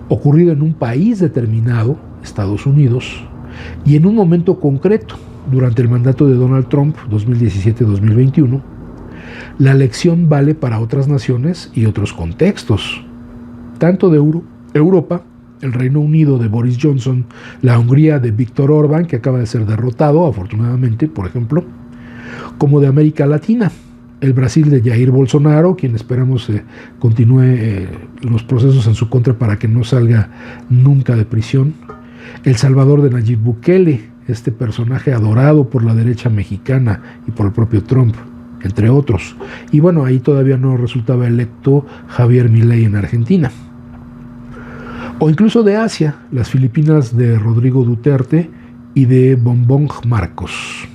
ocurrido en un país determinado, Estados Unidos, y en un momento concreto, durante el mandato de Donald Trump, 2017-2021, la lección vale para otras naciones y otros contextos, tanto de Europa, el Reino Unido de Boris Johnson, la Hungría de Viktor Orbán, que acaba de ser derrotado, afortunadamente, por ejemplo, como de América Latina, el Brasil de Jair Bolsonaro, quien esperamos continúe los procesos en su contra para que no salga nunca de prisión, El Salvador de Nayib Bukele, este personaje adorado por la derecha mexicana y por el propio Trump, entre otros. Y bueno, ahí todavía no resultaba electo Javier Milei en Argentina. O incluso de Asia, las Filipinas de Rodrigo Duterte y de Bongbong Marcos.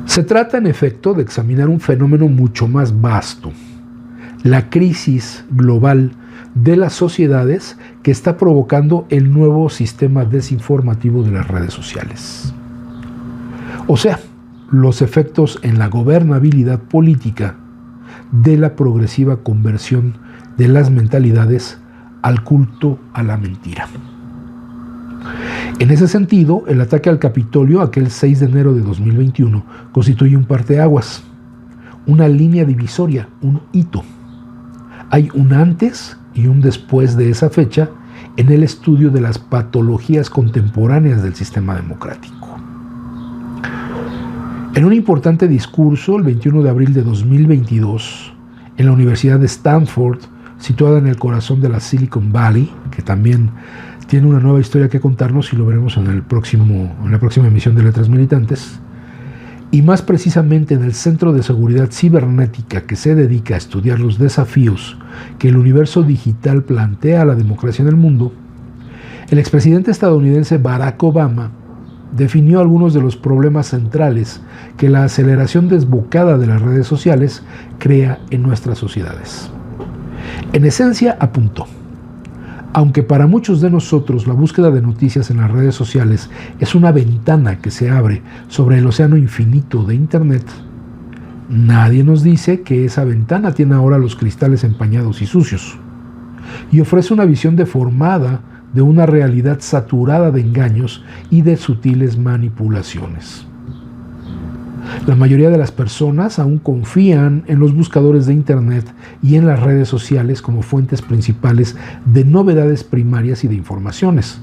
Se trata, en efecto, de examinar un fenómeno mucho más vasto, la crisis global de las sociedades que está provocando el nuevo sistema desinformativo de las redes sociales. O sea, los efectos en la gobernabilidad política de la progresiva conversión de las mentalidades al culto a la mentira. En ese sentido, el ataque al Capitolio aquel 6 de enero de 2021 constituye un parteaguas, una línea divisoria, un hito. Hay un antes y un después de esa fecha en el estudio de las patologías contemporáneas del sistema democrático. En un importante discurso, el 21 de abril de 2022, en la Universidad de Stanford, situada en el corazón de la Silicon Valley, que también tiene una nueva historia que contarnos y lo veremos en la próxima emisión de Letras Militantes, y más precisamente en el Centro de Seguridad Cibernética, que se dedica a estudiar los desafíos que el universo digital plantea a la democracia en el mundo, el expresidente estadounidense Barack Obama definió algunos de los problemas centrales que la aceleración desbocada de las redes sociales crea en nuestras sociedades. En esencia, apuntó: aunque para muchos de nosotros la búsqueda de noticias en las redes sociales es una ventana que se abre sobre el océano infinito de Internet, nadie nos dice que esa ventana tiene ahora los cristales empañados y sucios, y ofrece una visión deformada de una realidad saturada de engaños y de sutiles manipulaciones. La mayoría de las personas aún confían en los buscadores de Internet y en las redes sociales como fuentes principales de novedades primarias y de informaciones.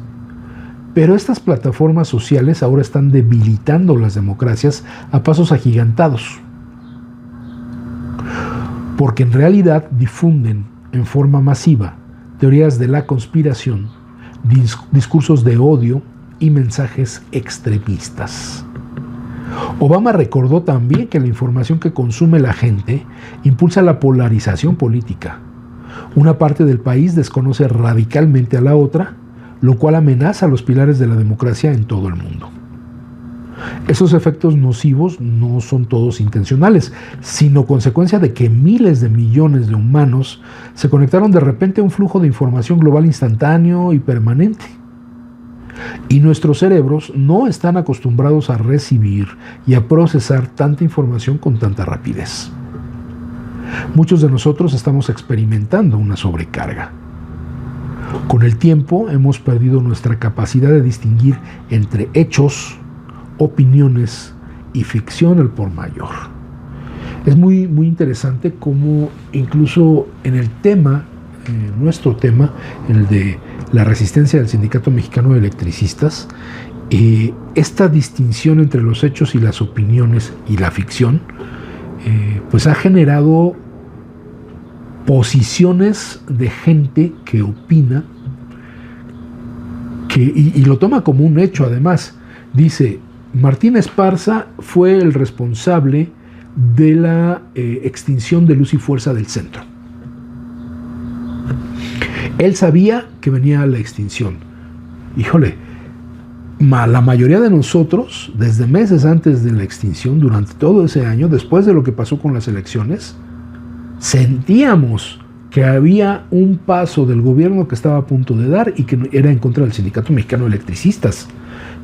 Pero estas plataformas sociales ahora están debilitando las democracias a pasos agigantados, porque en realidad difunden en forma masiva teorías de la conspiración, discursos de odio y mensajes extremistas. Obama recordó también que la información que consume la gente impulsa la polarización política. Una parte del país desconoce radicalmente a la otra, lo cual amenaza los pilares de la democracia en todo el mundo. Esos efectos nocivos no son todos intencionales, sino consecuencia de que miles de millones de humanos se conectaron de repente a un flujo de información global instantáneo y permanente. Y nuestros cerebros no están acostumbrados a recibir y a procesar tanta información con tanta rapidez. Muchos de nosotros estamos experimentando una sobrecarga. Con el tiempo hemos perdido nuestra capacidad de distinguir entre hechos, opiniones y ficción al por mayor. Es muy interesante cómo incluso en el tema, nuestro tema, el de la resistencia del Sindicato Mexicano de Electricistas, esta distinción entre los hechos y las opiniones y la ficción, pues ha generado posiciones de gente que opina y lo toma como un hecho. Además, dice: Martín Esparza fue el responsable de la extinción de Luz y Fuerza del centro. Él sabía que venía la extinción. Híjole, la mayoría de nosotros, desde meses antes de la extinción, durante todo ese año, después de lo que pasó con las elecciones, sentíamos que había un paso del gobierno que estaba a punto de dar y que era en contra del Sindicato Mexicano de Electricistas.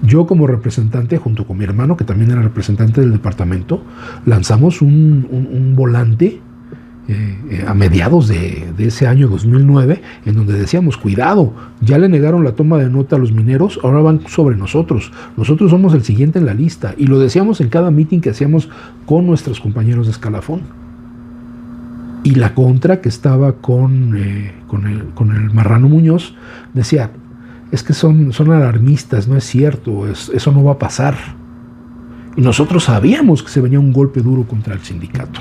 Yo, como representante, junto con mi hermano, que también era representante del departamento, lanzamos un volante a mediados de ese año 2009, en donde decíamos: cuidado, ya le negaron la toma de nota a los mineros, ahora van sobre nosotros somos el siguiente en la lista, y lo decíamos en cada meeting que hacíamos con nuestros compañeros de escalafón. Y la contra, que estaba con el Marrano Muñoz, decía: es que son alarmistas, no es cierto, eso no va a pasar. Y nosotros sabíamos que se venía un golpe duro contra el sindicato.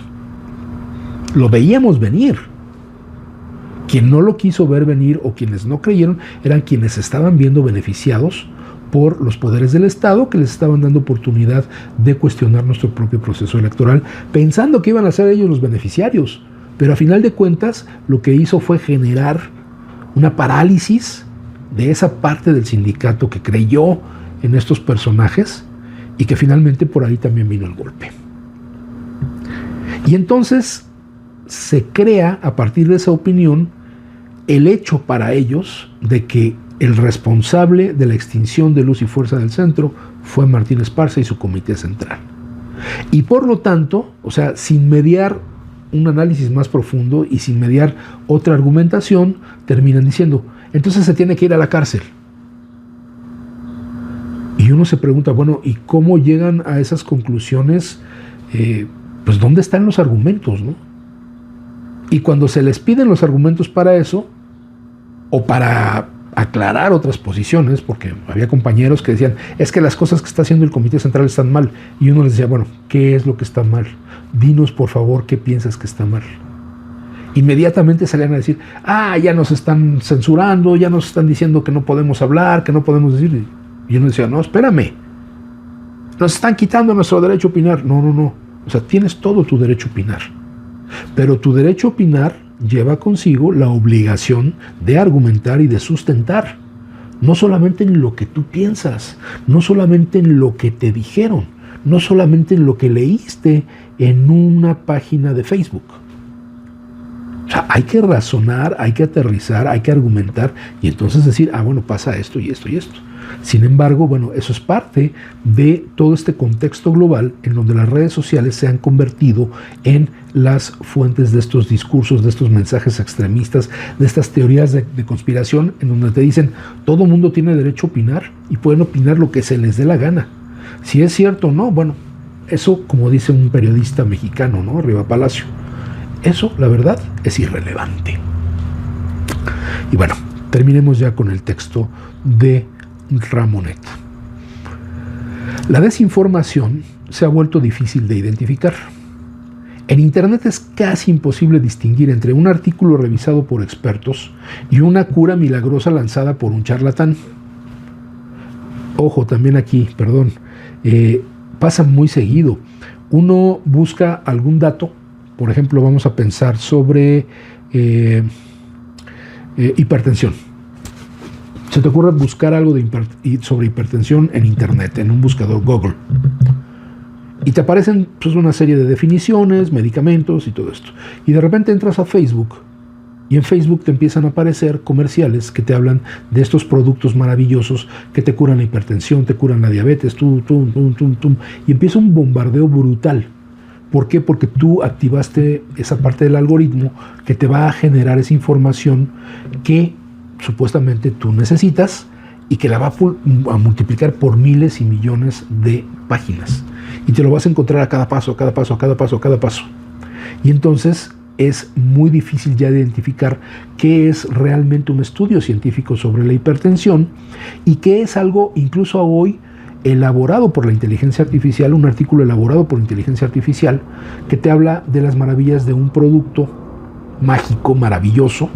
Lo veíamos venir. Quien no lo quiso ver venir, o quienes no creyeron, eran quienes estaban viendo beneficiados por los poderes del Estado, que les estaban dando oportunidad de cuestionar nuestro propio proceso electoral, pensando que iban a ser ellos los beneficiarios. Pero a final de cuentas, lo que hizo fue generar una parálisis de esa parte del sindicato que creyó en estos personajes, y que finalmente por ahí también vino el golpe. Y entonces se crea, a partir de esa opinión, el hecho para ellos de que el responsable de la extinción de Luz y Fuerza del centro fue Martín Esparza y su comité central. Y por lo tanto, o sea, sin mediar un análisis más profundo y sin mediar otra argumentación, terminan diciendo: entonces se tiene que ir a la cárcel. Y uno se pregunta, bueno, ¿y cómo llegan a esas conclusiones? Pues ¿dónde están los argumentos, no? Y cuando se les piden los argumentos para eso, o para aclarar otras posiciones, porque había compañeros que decían: es que las cosas que está haciendo el Comité Central están mal, y uno les decía: bueno, ¿qué es lo que está mal? Dinos por favor qué piensas que está mal. inmediatamente salían a decir, ya nos están censurando, ya nos están diciendo que no podemos hablar, que no podemos decir. Y uno decía, no, espérame, nos están quitando nuestro derecho a opinar. No. O sea, tienes todo tu derecho a opinar. Pero tu derecho a opinar lleva consigo la obligación de argumentar y de sustentar. No solamente en lo que tú piensas, no solamente en lo que te dijeron, no solamente en lo que leíste en una página de Facebook. O sea, hay que razonar, hay que aterrizar, hay que argumentar y entonces decir, bueno, pasa esto y esto y esto. Sin embargo, bueno, eso es parte de todo este contexto global en donde las redes sociales se han convertido en las fuentes de estos discursos, de estos mensajes extremistas, de estas teorías de conspiración, en donde te dicen, todo mundo tiene derecho a opinar y pueden opinar lo que se les dé la gana. Si es cierto o no, bueno, eso como dice un periodista mexicano, ¿no? Riva Palacio, eso, la verdad, es irrelevante. Y bueno, terminemos ya con el texto de Ramonet. La desinformación se ha vuelto difícil de identificar. En Internet es casi imposible distinguir entre un artículo revisado por expertos y una cura milagrosa lanzada por un charlatán. Ojo, también aquí, perdón, pasa muy seguido. Uno busca algún dato, por ejemplo, vamos a pensar sobre hipertensión. Se te ocurre buscar algo sobre hipertensión en Internet, en un buscador Google. Y te aparecen pues, una serie de definiciones, medicamentos y todo esto. Y de repente entras a Facebook y en Facebook te empiezan a aparecer comerciales que te hablan de estos productos maravillosos que te curan la hipertensión, te curan la diabetes, y empieza un bombardeo brutal. ¿Por qué? Porque tú activaste esa parte del algoritmo que te va a generar esa información que supuestamente tú necesitas y que la va a multiplicar por miles y millones de páginas. Y te lo vas a encontrar a cada paso, a cada paso, a cada paso, a cada paso. Y entonces es muy difícil ya identificar qué es realmente un estudio científico sobre la hipertensión y qué es algo incluso hoy elaborado por la inteligencia artificial, un artículo elaborado por inteligencia artificial que te habla de las maravillas de un producto mágico, maravilloso,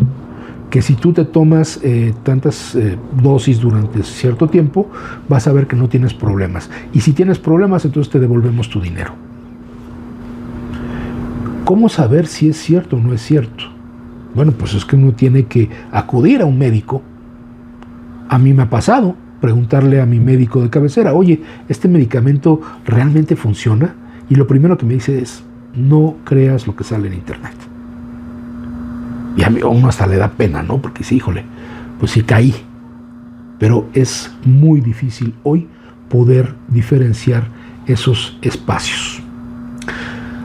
que si tú te tomas tantas dosis durante cierto tiempo, vas a ver que no tienes problemas. Y si tienes problemas, entonces te devolvemos tu dinero. ¿Cómo saber si es cierto o no es cierto? Bueno, pues es que uno tiene que acudir a un médico. A mí me ha pasado preguntarle a mi médico de cabecera, oye, ¿este medicamento realmente funciona? Y lo primero que me dice es, no creas lo que sale en Internet. Y a uno hasta le da pena, ¿no? Porque sí, híjole, pues sí caí. Pero es muy difícil hoy poder diferenciar esos espacios.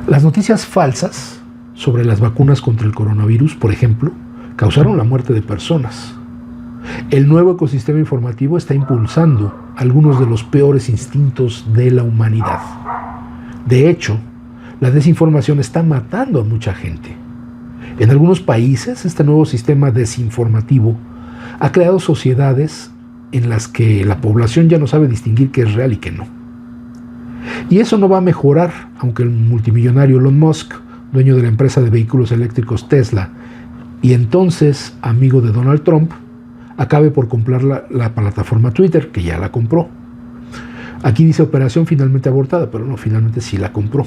Las noticias falsas sobre las vacunas contra el coronavirus, por ejemplo, causaron la muerte de personas. El nuevo ecosistema informativo está impulsando algunos de los peores instintos de la humanidad. De hecho, la desinformación está matando a mucha gente. En algunos países, este nuevo sistema desinformativo ha creado sociedades en las que la población ya no sabe distinguir qué es real y qué no. Y eso no va a mejorar, aunque el multimillonario Elon Musk, dueño de la empresa de vehículos eléctricos Tesla, y entonces amigo de Donald Trump, acabe por comprar la plataforma Twitter, que ya la compró. Aquí dice operación finalmente abortada, pero no, finalmente sí la compró.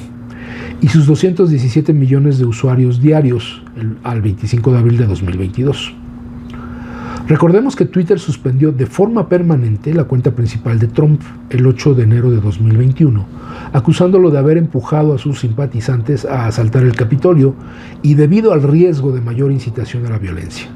Y sus 217 millones de usuarios diarios al 25 de abril de 2022. Recordemos que Twitter suspendió de forma permanente la cuenta principal de Trump el 8 de enero de 2021, acusándolo de haber empujado a sus simpatizantes a asaltar el Capitolio y debido al riesgo de mayor incitación a la violencia.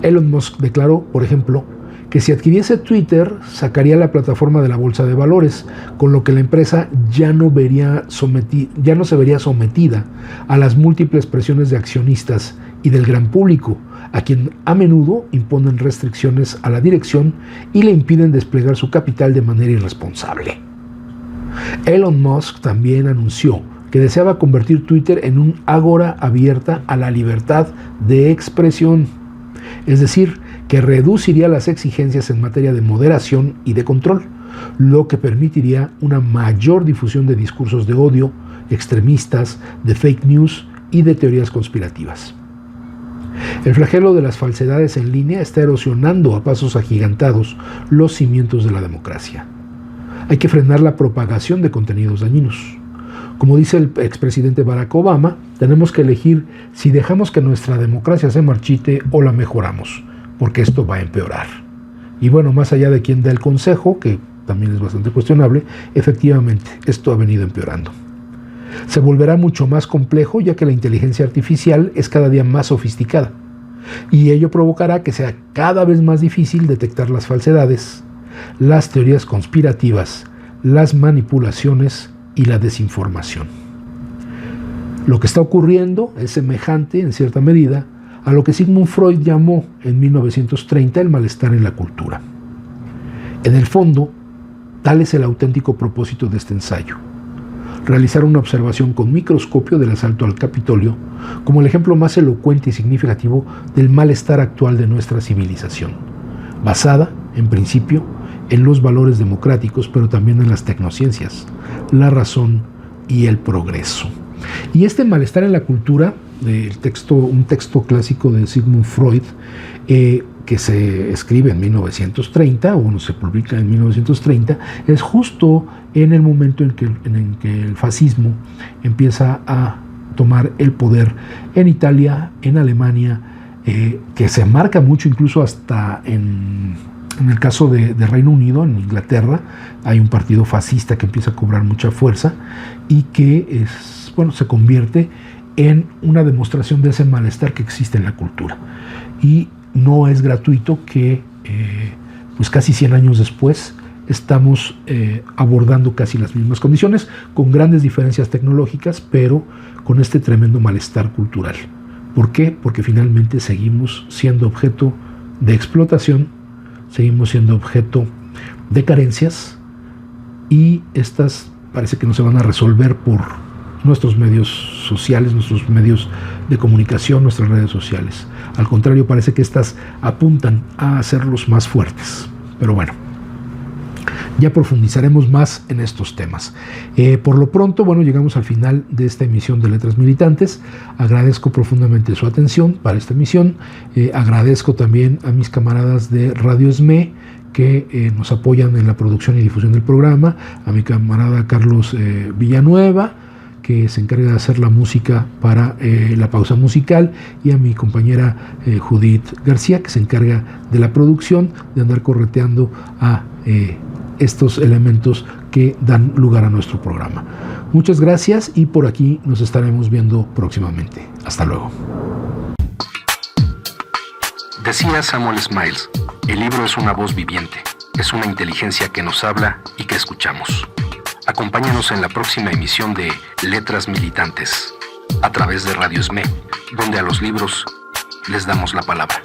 Elon Musk declaró, por ejemplo, que si adquiriese Twitter, sacaría la plataforma de la bolsa de valores, con lo que la empresa ya no se vería sometida a las múltiples presiones de accionistas y del gran público, a quien a menudo imponen restricciones a la dirección y le impiden desplegar su capital de manera irresponsable. Elon Musk también anunció que deseaba convertir Twitter en un ágora abierta a la libertad de expresión, es decir, que reduciría las exigencias en materia de moderación y de control, lo que permitiría una mayor difusión de discursos de odio, extremistas, de fake news y de teorías conspirativas. El flagelo de las falsedades en línea está erosionando a pasos agigantados los cimientos de la democracia. Hay que frenar la propagación de contenidos dañinos. Como dice el expresidente Barack Obama, tenemos que elegir si dejamos que nuestra democracia se marchite o la mejoramos, porque esto va a empeorar. Y bueno, más allá de quien da el consejo, que también es bastante cuestionable, efectivamente, esto ha venido empeorando. Se volverá mucho más complejo ya que la inteligencia artificial es cada día más sofisticada, y ello provocará que sea cada vez más difícil detectar las falsedades, las teorías conspirativas, las manipulaciones y la desinformación. Lo que está ocurriendo es semejante, en cierta medida, a lo que Sigmund Freud llamó en 1930 el malestar en la cultura. En el fondo, tal es el auténtico propósito de este ensayo: realizar una observación con microscopio del asalto al Capitolio como el ejemplo más elocuente y significativo del malestar actual de nuestra civilización, basada, en principio, en los valores democráticos, pero también en las tecnociencias, la razón y el progreso. Y este malestar en la cultura, un texto clásico de Sigmund Freud, que se escribe en 1930, o se publica en 1930, es justo en el momento en que el fascismo empieza a tomar el poder en Italia, en Alemania, que se marca mucho incluso hasta en el caso de Reino Unido, en Inglaterra, hay un partido fascista que empieza a cobrar mucha fuerza y que se convierte en una demostración de ese malestar que existe en la cultura. Y no es gratuito que casi 100 años después estamos abordando casi las mismas condiciones, con grandes diferencias tecnológicas, pero con este tremendo malestar cultural. ¿Por qué? Porque finalmente seguimos siendo objeto de explotación, seguimos siendo objeto de carencias, y estas parece que no se van a resolver por nuestros medios sociales, nuestros medios de comunicación, nuestras redes sociales. Al contrario, parece que estas apuntan a hacerlos más fuertes. Pero bueno, ya profundizaremos más en estos temas. Por lo pronto, llegamos al final de esta emisión de Letras Militantes. Agradezco profundamente su atención para esta emisión. Agradezco también a mis camaradas de Radio SME que nos apoyan en la producción y difusión del programa, a mi camarada Carlos Villanueva, que se encarga de hacer la música para la pausa musical, y a mi compañera Judith García, que se encarga de la producción, de andar correteando a estos elementos que dan lugar a nuestro programa. Muchas gracias, y por aquí nos estaremos viendo próximamente. Hasta luego. Decía Samuel Smiles: el libro es una voz viviente, es una inteligencia que nos habla y que escuchamos. Acompáñanos en la próxima emisión de Letras Militantes, a través de Radio SME, donde a los libros les damos la palabra.